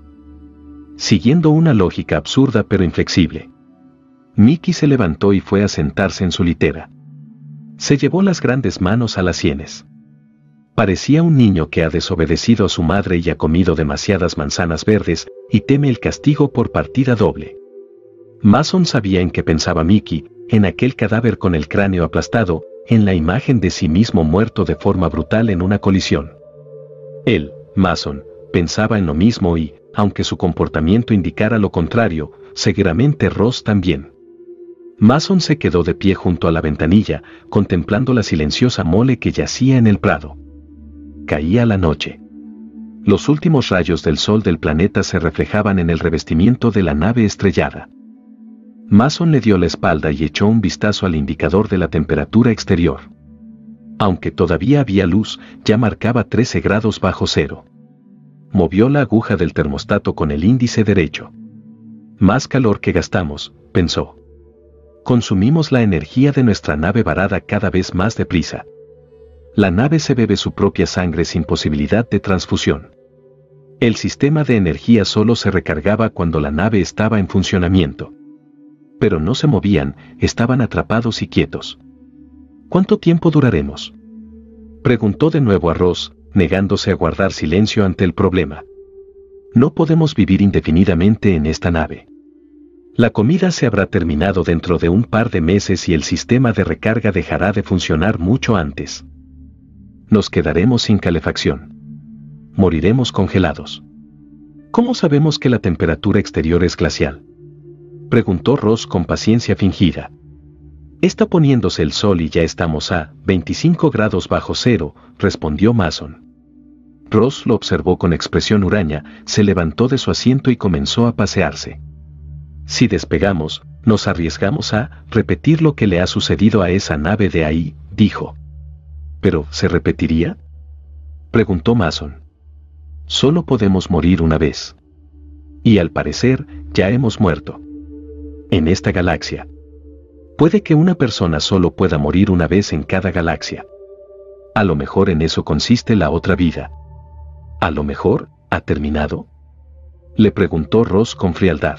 Siguiendo una lógica absurda pero inflexible. Mickey se levantó y fue a sentarse en su litera. Se llevó las grandes manos a las sienes. Parecía un niño que ha desobedecido a su madre y ha comido demasiadas manzanas verdes, y teme el castigo por partida doble. Mason sabía en qué pensaba Mickey, en aquel cadáver con el cráneo aplastado, en la imagen de sí mismo muerto de forma brutal en una colisión. Él, Mason, pensaba en lo mismo y, aunque su comportamiento indicara lo contrario, seguramente Ross también. Mason se quedó de pie junto a la ventanilla, contemplando la silenciosa mole que yacía en el prado. Caía la noche. Los últimos rayos del sol del planeta se reflejaban en el revestimiento de la nave estrellada. Mason le dio la espalda y echó un vistazo al indicador de la temperatura exterior. Aunque todavía había luz, ya marcaba 13 grados bajo cero. Movió la aguja del termostato con el índice derecho. Más calor que gastamos, pensó. Consumimos la energía de nuestra nave varada cada vez más deprisa. La nave se bebe su propia sangre sin posibilidad de transfusión. El sistema de energía solo se recargaba cuando la nave estaba en funcionamiento. Pero no se movían, estaban atrapados y quietos. ¿Cuánto tiempo duraremos?, preguntó de nuevo a Ross, negándose a guardar silencio ante el problema. No podemos vivir indefinidamente en esta nave. La comida se habrá terminado dentro de un par de meses y el sistema de recarga dejará de funcionar mucho antes. Nos quedaremos sin calefacción. Moriremos congelados. ¿Cómo sabemos que la temperatura exterior es glacial?, preguntó Ross con paciencia fingida. Está poniéndose el sol y ya estamos a 25 grados bajo cero, respondió Mason. Ross lo observó con expresión huraña, se levantó de su asiento y comenzó a pasearse. Si despegamos, nos arriesgamos a repetir lo que le ha sucedido a esa nave de ahí, dijo. ¿Pero se repetiría?, preguntó Mason. Solo podemos morir una vez. Y al parecer, ya hemos muerto. En esta galaxia. Puede que una persona solo pueda morir una vez en cada galaxia. A lo mejor en eso consiste la otra vida. ¿A lo mejor ha terminado?, le preguntó Ross con frialdad.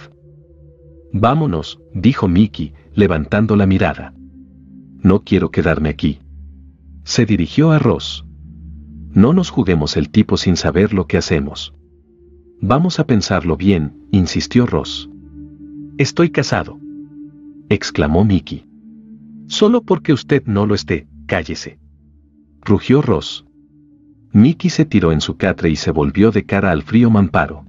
Vámonos, dijo Mickey, levantando la mirada. No quiero quedarme aquí. Se dirigió a Ross. No nos juguemos el tipo sin saber lo que hacemos. Vamos a pensarlo bien, insistió Ross. Estoy casado, exclamó Mickey. Solo porque usted no lo esté, cállese, rugió Ross. Mickey se tiró en su catre y se volvió de cara al frío mamparo.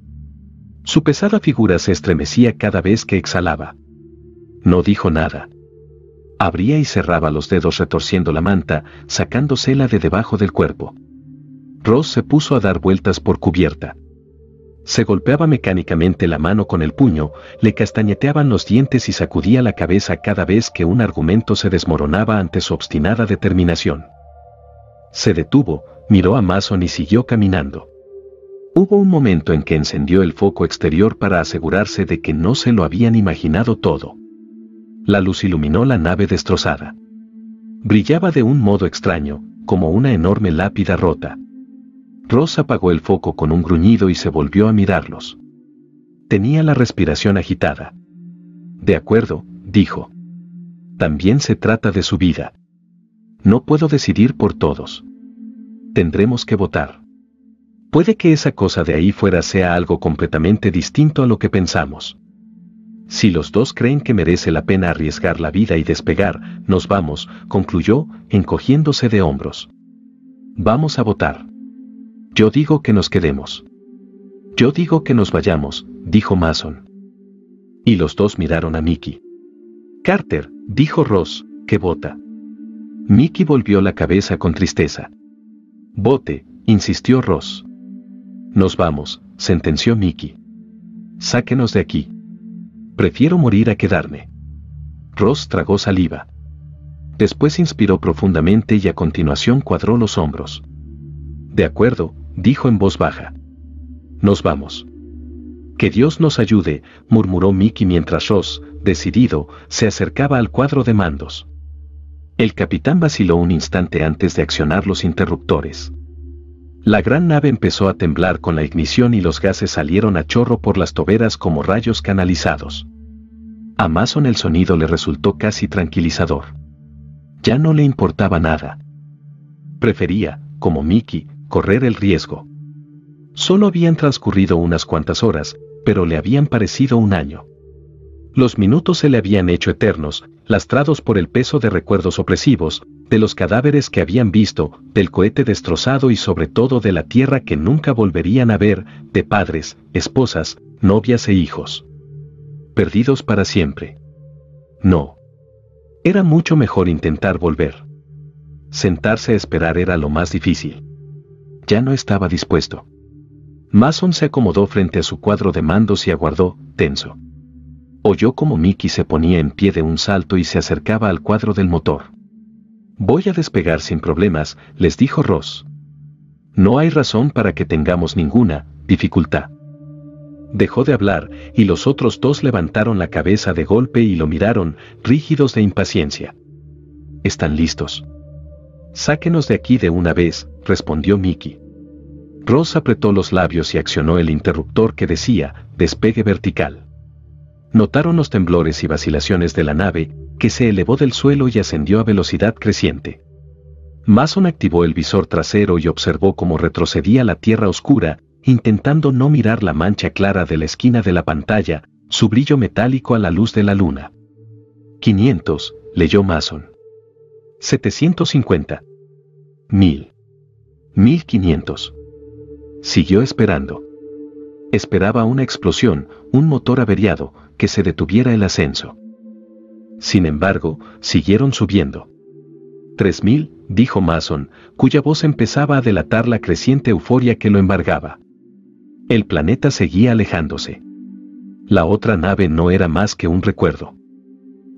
Su pesada figura se estremecía cada vez que exhalaba. No dijo nada. Abría y cerraba los dedos retorciendo la manta, sacándosela de debajo del cuerpo. Ross se puso a dar vueltas por cubierta. Se golpeaba mecánicamente la mano con el puño, le castañeteaban los dientes y sacudía la cabeza cada vez que un argumento se desmoronaba ante su obstinada determinación. Se detuvo, miró a Mason y siguió caminando. Hubo un momento en que encendió el foco exterior para asegurarse de que no se lo habían imaginado todo. La luz iluminó la nave destrozada. Brillaba de un modo extraño, como una enorme lápida rota. Ross apagó el foco con un gruñido y se volvió a mirarlos. Tenía la respiración agitada. De acuerdo, dijo. También se trata de su vida. No puedo decidir por todos. Tendremos que votar. Puede que esa cosa de ahí fuera sea algo completamente distinto a lo que pensamos. Si los dos creen que merece la pena arriesgar la vida y despegar, nos vamos, concluyó, encogiéndose de hombros. Vamos a votar. Yo digo que nos quedemos. Yo digo que nos vayamos, dijo Mason. Y los dos miraron a Mickey. Carter, dijo Ross, que vota. Mickey volvió la cabeza con tristeza. Vote, insistió Ross. Nos vamos, sentenció Mickey. Sáquenos de aquí. Prefiero morir a quedarme. Ross tragó saliva. Después inspiró profundamente y a continuación cuadró los hombros. De acuerdo, dijo en voz baja. Nos vamos. Que Dios nos ayude, murmuró Mickey mientras Ross, decidido, se acercaba al cuadro de mandos. El capitán vaciló un instante antes de accionar los interruptores. La gran nave empezó a temblar con la ignición y los gases salieron a chorro por las toberas como rayos canalizados. A Mason el sonido le resultó casi tranquilizador. Ya no le importaba nada. Prefería, como Mickey, correr el riesgo. Solo habían transcurrido unas cuantas horas, pero le habían parecido un año. Los minutos se le habían hecho eternos, lastrados por el peso de recuerdos opresivos, de los cadáveres que habían visto, del cohete destrozado y sobre todo de la tierra que nunca volverían a ver, de padres, esposas, novias e hijos. Perdidos para siempre. No. Era mucho mejor intentar volver. Sentarse a esperar era lo más difícil. Ya no estaba dispuesto. Mason se acomodó frente a su cuadro de mandos y aguardó, tenso. Oyó como Mickey se ponía en pie de un salto y se acercaba al cuadro del motor. «Voy a despegar sin problemas», les dijo Ross. «No hay razón para que tengamos ninguna dificultad». Dejó de hablar, y los otros dos levantaron la cabeza de golpe y lo miraron, rígidos de impaciencia. «¿Están listos?» «Sáquenos de aquí de una vez», respondió Mickey. Ross apretó los labios y accionó el interruptor que decía, «Despegue vertical». Notaron los temblores y vacilaciones de la nave, que se elevó del suelo y ascendió a velocidad creciente. Mason activó el visor trasero y observó cómo retrocedía la tierra oscura, intentando no mirar la mancha clara de la esquina de la pantalla, su brillo metálico a la luz de la luna. 500, leyó Mason. 750. 1000. 1500. Siguió esperando. Esperaba una explosión, un motor averiado, que se detuviera el ascenso. Sin embargo, siguieron subiendo. 3000, dijo Mason, cuya voz empezaba a delatar la creciente euforia que lo embargaba. El planeta seguía alejándose. La otra nave no era más que un recuerdo.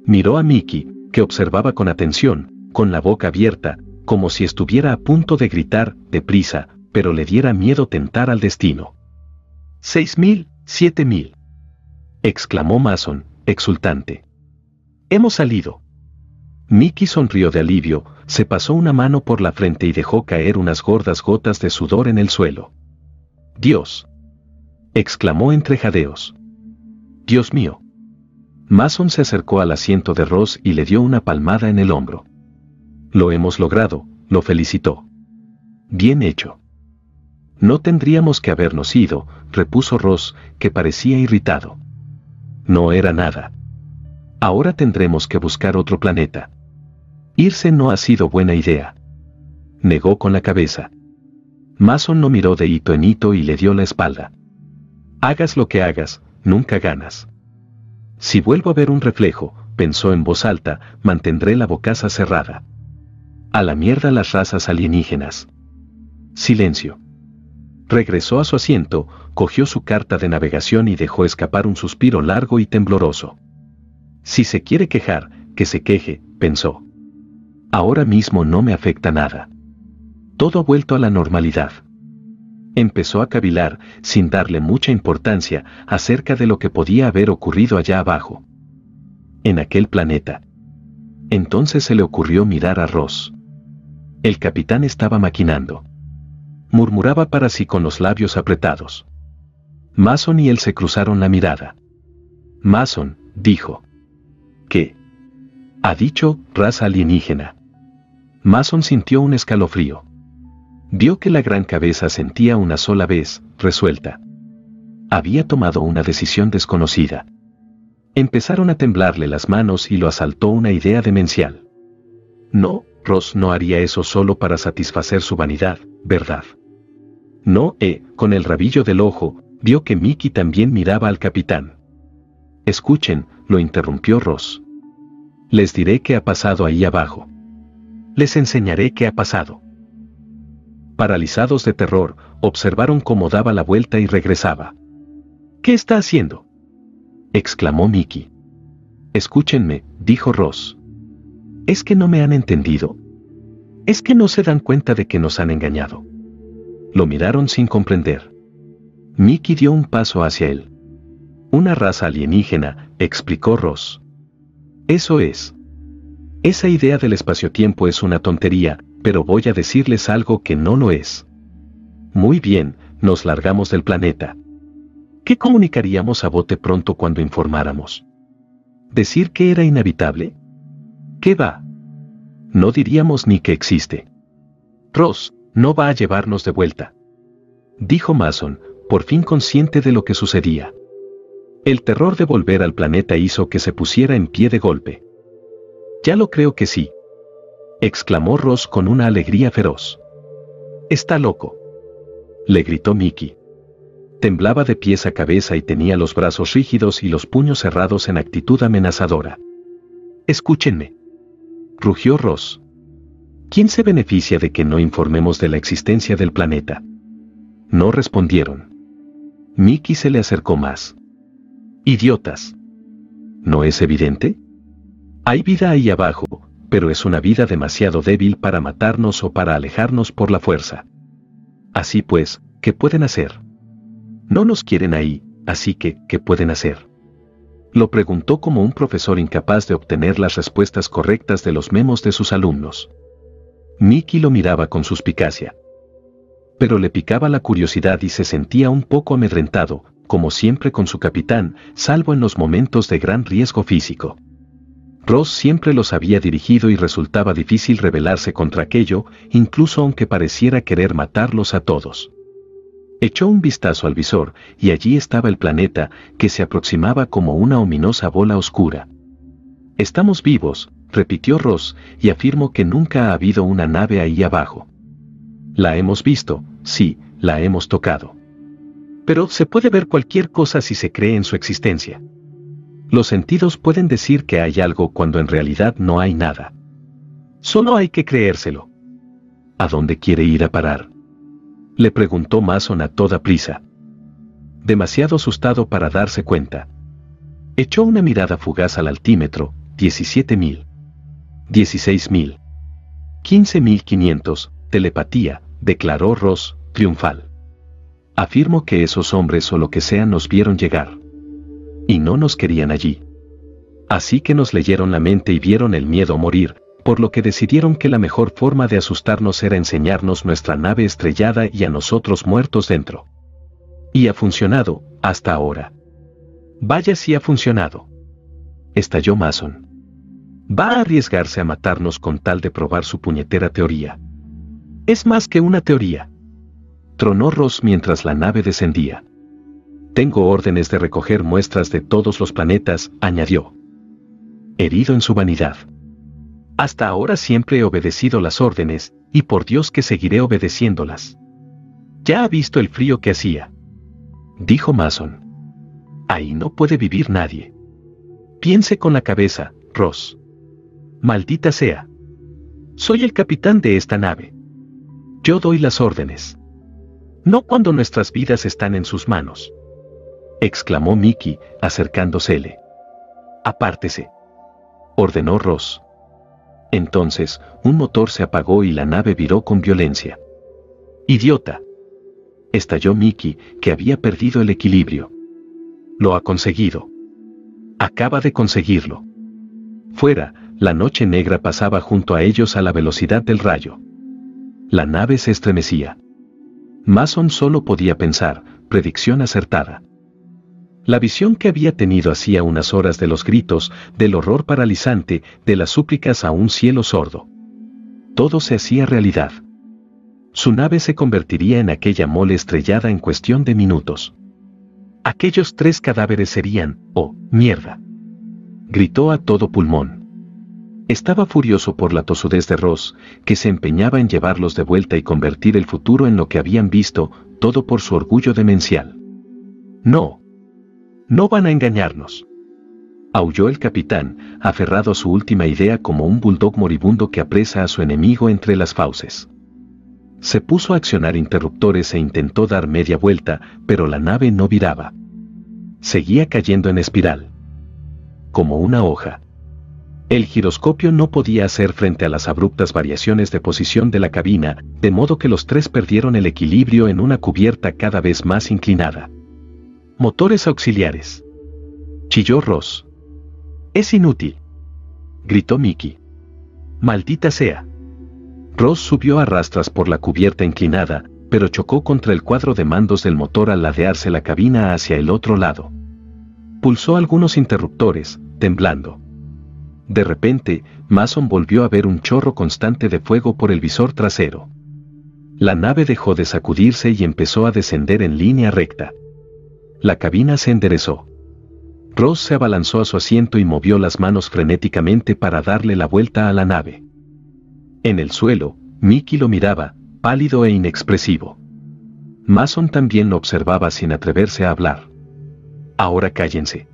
Miró a Mickey, que observaba con atención, con la boca abierta, como si estuviera a punto de gritar, deprisa, pero le diera miedo tentar al destino. 6000, 7000. Exclamó Mason, exultante. Hemos salido. Mickey sonrió de alivio, se pasó una mano por la frente y dejó caer unas gordas gotas de sudor en el suelo. Dios. Exclamó entre jadeos. Dios mío. Mason se acercó al asiento de Ross y le dio una palmada en el hombro. Lo hemos logrado, lo felicitó. Bien hecho. No tendríamos que habernos ido, repuso Ross, que parecía irritado. No era nada. Ahora tendremos que buscar otro planeta. Irse no ha sido buena idea. Negó con la cabeza. Mason no miró de hito en hito y le dio la espalda. Hagas lo que hagas, nunca ganas. Si vuelvo a ver un reflejo, pensó en voz alta, mantendré la bocaza cerrada. A la mierda las razas alienígenas. Silencio. Regresó a su asiento, cogió su carta de navegación y dejó escapar un suspiro largo y tembloroso. Si se quiere quejar, que se queje, pensó. Ahora mismo no me afecta nada. Todo ha vuelto a la normalidad. Empezó a cavilar, sin darle mucha importancia, acerca de lo que podía haber ocurrido allá abajo. En aquel planeta. Entonces se le ocurrió mirar a Ross. El capitán estaba maquinando. Murmuraba para sí con los labios apretados. Mason y él se cruzaron la mirada. Mason, dijo. ¿Qué? Ha dicho, raza alienígena. Mason sintió un escalofrío. Vio que la gran cabeza sentía una sola vez, resuelta. Había tomado una decisión desconocida. Empezaron a temblarle las manos y lo asaltó una idea demencial. No, Ross no haría eso solo para satisfacer su vanidad, ¿verdad? No, con el rabillo del ojo, vio que Mickey también miraba al capitán. Escuchen, lo interrumpió Ross. Les diré qué ha pasado ahí abajo. Les enseñaré qué ha pasado. Paralizados de terror, observaron cómo daba la vuelta y regresaba. ¿Qué está haciendo?, exclamó Mickey. Escúchenme, dijo Ross. ¿Es que no me han entendido? ¿Es que no se dan cuenta de que nos han engañado? Lo miraron sin comprender. Mickey dio un paso hacia él. Una raza alienígena, explicó Ross. Eso es. Esa idea del espacio-tiempo es una tontería, pero voy a decirles algo que no lo es. Muy bien, nos largamos del planeta. ¿Qué comunicaríamos a bote pronto cuando informáramos? ¿Decir que era inhabitable? ¿Qué va? No diríamos ni que existe. Ross, no va a llevarnos de vuelta, dijo Mason, por fin consciente de lo que sucedía. El terror de volver al planeta hizo que se pusiera en pie de golpe. Ya lo creo que sí, exclamó Ross con una alegría feroz. Está loco, le gritó Mickey. Temblaba de pies a cabeza y tenía los brazos rígidos y los puños cerrados en actitud amenazadora. Escúchenme, rugió Ross. ¿Quién se beneficia de que no informemos de la existencia del planeta? No respondieron. Mickey se le acercó más. Idiotas. ¿No es evidente? Hay vida ahí abajo, pero es una vida demasiado débil para matarnos o para alejarnos por la fuerza. Así pues, ¿qué pueden hacer? No nos quieren ahí, así que, ¿qué pueden hacer? Lo preguntó como un profesor incapaz de obtener las respuestas correctas de los memos de sus alumnos. Mickey lo miraba con suspicacia. Pero le picaba la curiosidad y se sentía un poco amedrentado, como siempre con su capitán, salvo en los momentos de gran riesgo físico. Ross siempre los había dirigido y resultaba difícil rebelarse contra aquello, incluso aunque pareciera querer matarlos a todos. Echó un vistazo al visor, y allí estaba el planeta, que se aproximaba como una ominosa bola oscura. «Estamos vivos», repitió Ross, «y afirmo que nunca ha habido una nave ahí abajo. La hemos visto, sí, la hemos tocado. Pero se puede ver cualquier cosa si se cree en su existencia. Los sentidos pueden decir que hay algo cuando en realidad no hay nada. Solo hay que creérselo». «¿A dónde quiere ir a parar?», le preguntó Mason a toda prisa. Demasiado asustado para darse cuenta. Echó una mirada fugaz al altímetro. 17.000. 16.000. 15.500. Telepatía, declaró Ross, triunfal. Afirmo que esos hombres o lo que sean nos vieron llegar. Y no nos querían allí. Así que nos leyeron la mente y vieron el miedo morir, por lo que decidieron que la mejor forma de asustarnos era enseñarnos nuestra nave estrellada y a nosotros muertos dentro. Y ha funcionado, hasta ahora. Vaya si ha funcionado. Estalló Mason. Va a arriesgarse a matarnos con tal de probar su puñetera teoría. Es más que una teoría. Tronó Ross mientras la nave descendía. Tengo órdenes de recoger muestras de todos los planetas, añadió. Herido en su vanidad. Hasta ahora siempre he obedecido las órdenes, y por Dios que seguiré obedeciéndolas. Ya ha visto el frío que hacía, dijo Mason. Ahí no puede vivir nadie. Piense con la cabeza, Ross. Maldita sea. Soy el capitán de esta nave. Yo doy las órdenes. No cuando nuestras vidas están en sus manos, exclamó Mickey, acercándosele. Apártese, ordenó Ross. Entonces, un motor se apagó y la nave viró con violencia. ¡Idiota!, estalló Mickey, que había perdido el equilibrio. Lo ha conseguido. Acaba de conseguirlo. Fuera, la noche negra pasaba junto a ellos a la velocidad del rayo. La nave se estremecía. Mason solo podía pensar, predicción acertada. La visión que había tenido hacía unas horas de los gritos, del horror paralizante, de las súplicas a un cielo sordo. Todo se hacía realidad. Su nave se convertiría en aquella mole estrellada en cuestión de minutos. Aquellos 3 cadáveres serían, ¡oh, mierda!, gritó a todo pulmón. Estaba furioso por la tosudez de Ross, que se empeñaba en llevarlos de vuelta y convertir el futuro en lo que habían visto, todo por su orgullo demencial. No. No van a engañarnos, aulló el capitán, aferrado a su última idea como un bulldog moribundo que apresa a su enemigo entre las fauces. Se puso a accionar interruptores e intentó dar media vuelta, pero la nave no viraba. Seguía cayendo en espiral, como una hoja. El giroscopio no podía hacer frente a las abruptas variaciones de posición de la cabina, de modo que los 3 perdieron el equilibrio en una cubierta cada vez más inclinada. «Motores auxiliares», chilló Ross. «Es inútil», gritó Mickey. ¡Maldita sea! Ross subió a rastras por la cubierta inclinada, pero chocó contra el cuadro de mandos del motor al ladearse la cabina hacia el otro lado. Pulsó algunos interruptores, temblando. De repente, Mason volvió a ver un chorro constante de fuego por el visor trasero. La nave dejó de sacudirse y empezó a descender en línea recta. La cabina se enderezó. Ross se abalanzó a su asiento y movió las manos frenéticamente para darle la vuelta a la nave. En el suelo, Mickey lo miraba, pálido e inexpresivo. Mason también lo observaba sin atreverse a hablar. «Ahora cállense»,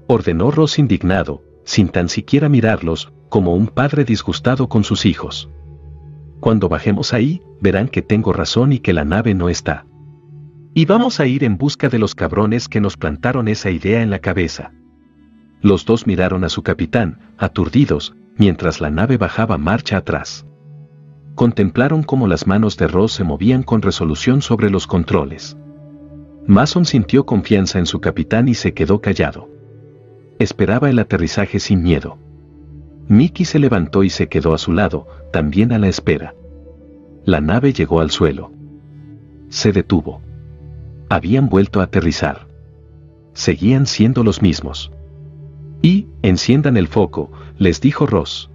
ordenó Ross indignado, sin tan siquiera mirarlos, como un padre disgustado con sus hijos. «Cuando bajemos ahí, verán que tengo razón y que la nave no está. Y vamos a ir en busca de los cabrones que nos plantaron esa idea en la cabeza». Los dos miraron a su capitán, aturdidos, mientras la nave bajaba marcha atrás. Contemplaron cómo las manos de Ross se movían con resolución sobre los controles. Mason sintió confianza en su capitán y se quedó callado. Esperaba el aterrizaje sin miedo. Mickey se levantó y se quedó a su lado, también a la espera. La nave llegó al suelo. Se detuvo. Habían vuelto a aterrizar. Seguían siendo los mismos. «Y, enciendan el foco», les dijo Ross.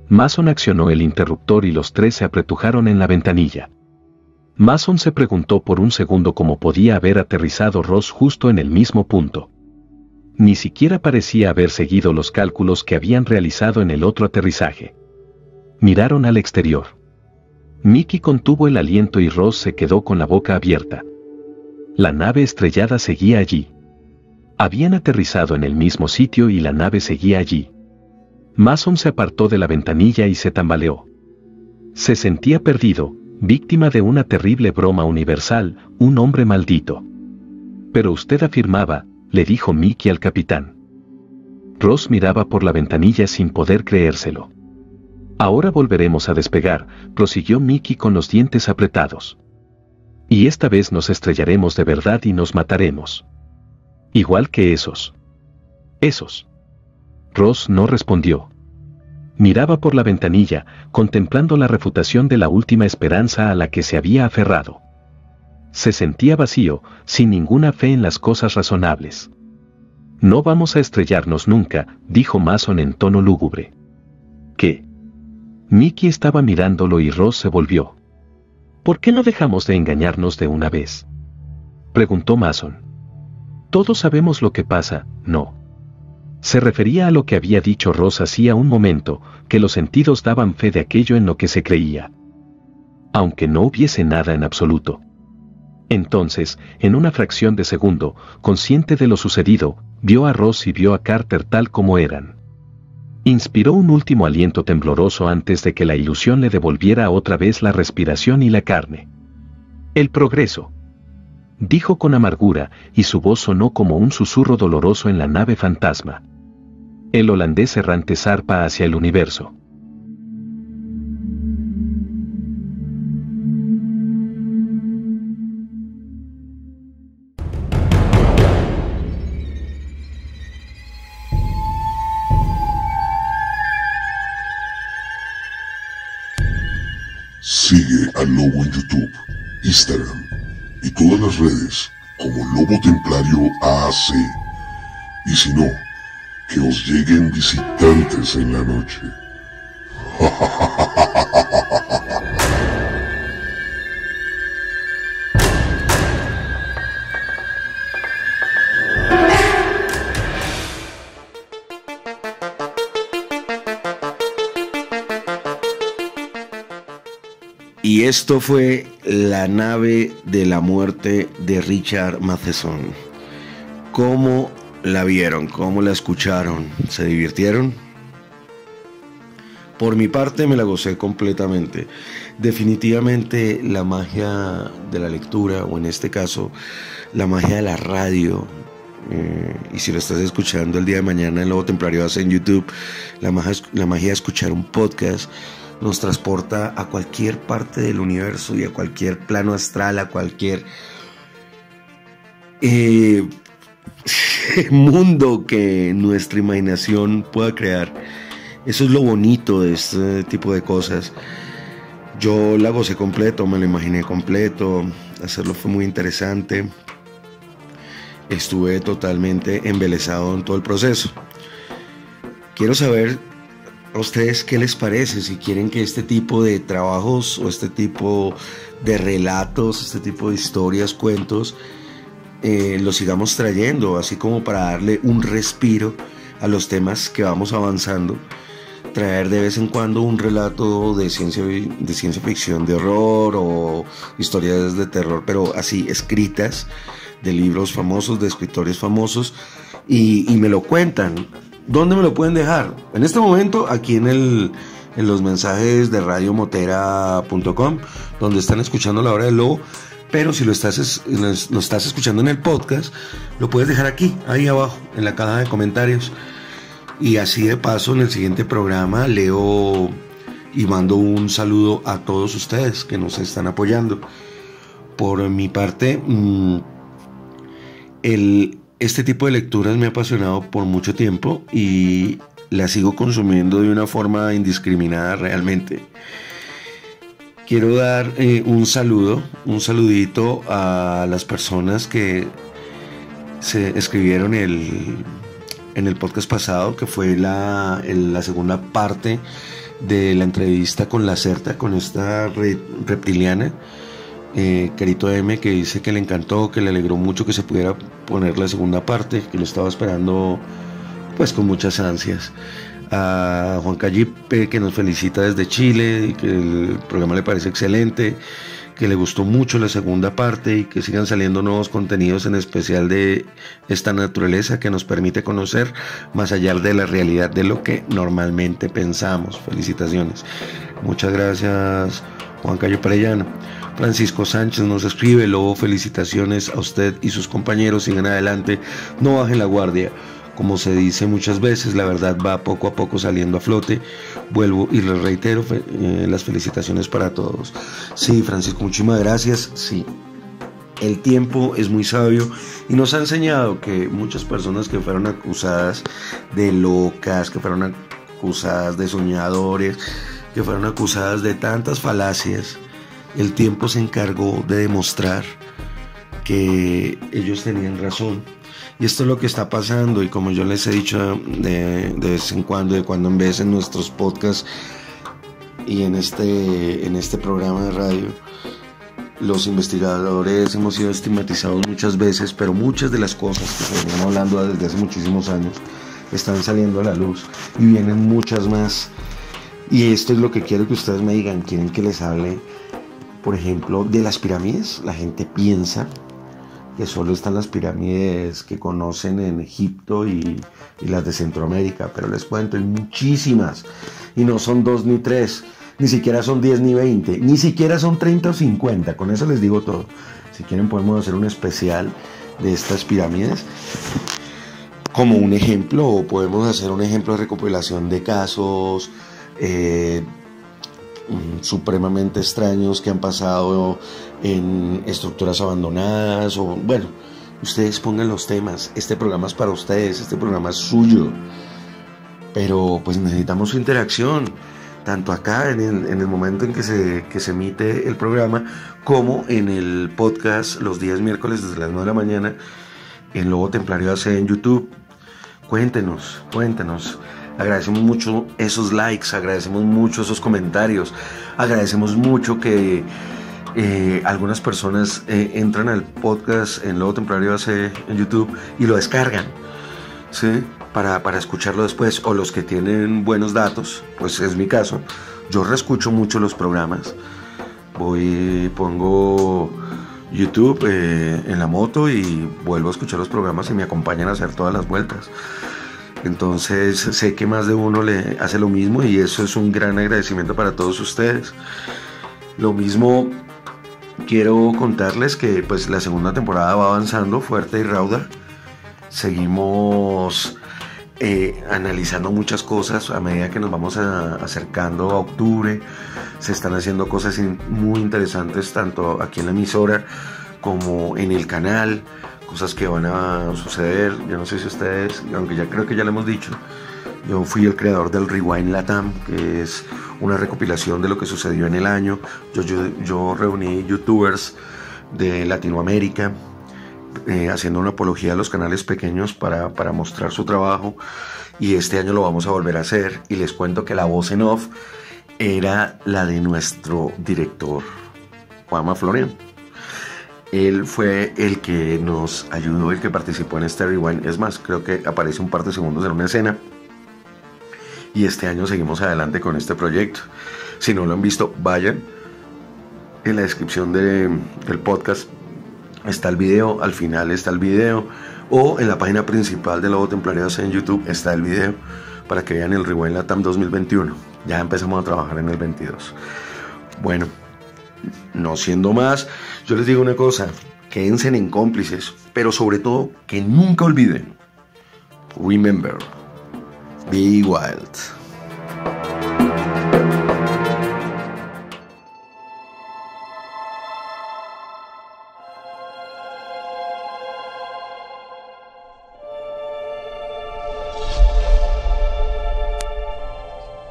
Mason accionó el interruptor y los tres se apretujaron en la ventanilla. Mason se preguntó por un segundo cómo podía haber aterrizado Ross justo en el mismo punto. Ni siquiera parecía haber seguido los cálculos que habían realizado en el otro aterrizaje. Miraron al exterior. Mickey contuvo el aliento y Ross se quedó con la boca abierta. La nave estrellada seguía allí. Habían aterrizado en el mismo sitio y la nave seguía allí. Mason se apartó de la ventanilla y se tambaleó. Se sentía perdido, víctima de una terrible broma universal, un hombre maldito. «Pero usted afirmaba», le dijo Mickey al capitán. Ross miraba por la ventanilla sin poder creérselo. «Ahora volveremos a despegar», prosiguió Mickey con los dientes apretados. «Y esta vez nos estrellaremos de verdad y nos mataremos. Igual que esos». «Esos». Ross no respondió. Miraba por la ventanilla, contemplando la refutación de la última esperanza a la que se había aferrado. Se sentía vacío, sin ninguna fe en las cosas razonables. «No vamos a estrellarnos nunca», dijo Mason en tono lúgubre. «¿Qué?». Mickey estaba mirándolo y Ross se volvió. «¿Por qué no dejamos de engañarnos de una vez?», preguntó Mason. «Todos sabemos lo que pasa, ¿no?». Se refería a lo que había dicho Ross hacía un momento, que los sentidos daban fe de aquello en lo que se creía. Aunque no hubiese nada en absoluto. Entonces, en una fracción de segundo, consciente de lo sucedido, vio a Ross y vio a Carter tal como eran. Inspiró un último aliento tembloroso antes de que la ilusión le devolviera otra vez la respiración y la carne. «El progreso», dijo con amargura, y su voz sonó como un susurro doloroso en la nave fantasma. El holandés errante zarpa hacia el universo. Sigue al Lobo en YouTube, Instagram y todas las redes como Lobo Templario AAC. Y si no, que os lleguen visitantes en la noche. Y esto fue La nave de la muerte de Richard Matheson. ¿Cómo la vieron? ¿Cómo la escucharon? ¿Se divirtieron? Por mi parte me la gocé completamente. Definitivamente la magia de la lectura, o en este caso la magia de la radio, y si lo estás escuchando el día de mañana en Lobo Templario hace en YouTube, la magia de escuchar un podcast nos transporta a cualquier parte del universo y a cualquier plano astral, a cualquier mundo que nuestra imaginación pueda crear. Eso es lo bonito de este tipo de cosas. Yo la gocé completo, me lo imaginé completo, hacerlo fue muy interesante. Estuve totalmente embelesado en todo el proceso. Quiero saber a ustedes qué les parece, si quieren que este tipo de trabajos o este tipo de relatos, este tipo de historias, cuentos, los sigamos trayendo, así como para darle un respiro a los temas que vamos avanzando. Traer de vez en cuando un relato de ciencia ficción, de horror o historias de terror, pero así escritas, de libros famosos, de escritores famosos, y me lo cuentan. ¿Dónde me lo pueden dejar? En este momento aquí en los mensajes de radiomotera.com, donde están escuchando La Hora del Lobo. Pero si lo estás escuchando en el podcast, lo puedes dejar aquí, ahí abajo, en la caja de comentarios. Y así de paso, en el siguiente programa leo y mando un saludo a todos ustedes que nos están apoyando. Por mi parte, este tipo de lecturas me ha apasionado por mucho tiempo y las sigo consumiendo de una forma indiscriminada realmente. Quiero dar un saludito a las personas que se escribieron en el podcast pasado, que fue la segunda parte de la entrevista con Lacerta, con esta reptiliana, Carito M, que dice que le encantó, que le alegró mucho que se pudiera poner la segunda parte, que lo estaba esperando pues con muchas ansias. A Juan Callipe, que nos felicita desde Chile y que el programa le parece excelente, que le gustó mucho la segunda parte y que sigan saliendo nuevos contenidos, en especial de esta naturaleza que nos permite conocer más allá de la realidad de lo que normalmente pensamos. Felicitaciones. Muchas gracias, Juan Cayo Perellano. Francisco Sánchez nos escribe: Lobo, felicitaciones a usted y sus compañeros, sigan adelante, no bajen la guardia. Como se dice muchas veces, la verdad va poco a poco saliendo a flote. Vuelvo y les reitero las felicitaciones para todos. Sí, Francisco, muchísimas gracias. Sí, el tiempo es muy sabio y nos ha enseñado que muchas personas que fueron acusadas de locas, que fueron acusadas de soñadores, que fueron acusadas de tantas falacias, el tiempo se encargó de demostrar que ellos tenían razón. Y esto es lo que está pasando, y como yo les he dicho de vez en cuando, de cuando en vez, en nuestros podcasts y en este programa de radio, los investigadores hemos sido estigmatizados muchas veces, pero muchas de las cosas que se venían hablando desde hace muchísimos años están saliendo a la luz y vienen muchas más. Y esto es lo que quiero que ustedes me digan. ¿Quieren que les hable, por ejemplo, de las pirámides? La gente piensa que solo están las pirámides que conocen en Egipto y las de Centroamérica, pero les cuento, hay muchísimas, y no son 2 ni 3, ni siquiera son 10 ni 20, ni siquiera son 30 o 50, con eso les digo todo. Si quieren podemos hacer un especial de estas pirámides como un ejemplo, o podemos hacer un ejemplo de recopilación de casos supremamente extraños que han pasado en estructuras abandonadas, o bueno, ustedes pongan los temas. Este programa es para ustedes, este programa es suyo, pero pues necesitamos su interacción, tanto acá en el momento en que se emite el programa, como en el podcast los días miércoles desde las 9 de la mañana en Lobo Templario AC en YouTube. Cuéntenos. Agradecemos mucho esos likes, agradecemos mucho esos comentarios, agradecemos mucho que algunas personas entran al podcast en Lobo Templario AC en YouTube y lo descargan, ¿sí? Para escucharlo después, o los que tienen buenos datos, pues es mi caso. Yo reescucho mucho los programas, pongo YouTube en la moto y vuelvo a escuchar los programas y me acompañan a hacer todas las vueltas. Entonces sé que más de uno le hace lo mismo, y eso es un gran agradecimiento para todos ustedes. Lo mismo quiero contarles que pues la segunda temporada va avanzando fuerte y rauda. Seguimos analizando muchas cosas a medida que nos vamos acercando a octubre. Se están haciendo cosas muy interesantes tanto aquí en la emisora como en el canal, cosas que van a suceder. Yo no sé si ustedes, aunque ya creo que ya lo hemos dicho, Yo fui el creador del Rewind Latam, que es una recopilación de lo que sucedió en el año. Yo reuní youtubers de Latinoamérica, haciendo una apología a los canales pequeños para mostrar su trabajo, y este año lo vamos a volver a hacer, y les cuento que la voz en off era la de nuestro director Juanma Florian. Él fue el que nos ayudó, el que participó en este rewind. Es más, creo que aparece un par de segundos en una escena. Y este año seguimos adelante con este proyecto. Si no lo han visto, vayan. En la descripción del podcast está el video, al final está el video, o en la página principal de Lobo Templarios en YouTube está el video, para que vean el Rewind Latam 2021. Ya empezamos a trabajar en el 22. Bueno, no siendo más, yo les digo una cosa: quédense en cómplices, pero sobre todo que nunca olviden, remember, be wild.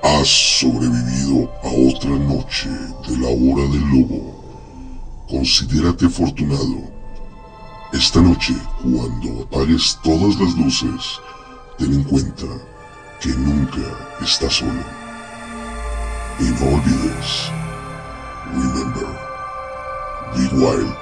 Has sobrevivido a otra noche de la hora del lobo. Considérate afortunado. Esta noche, cuando apagues todas las luces, ten en cuenta que nunca estás solo. Y no olvides, remember, be wild.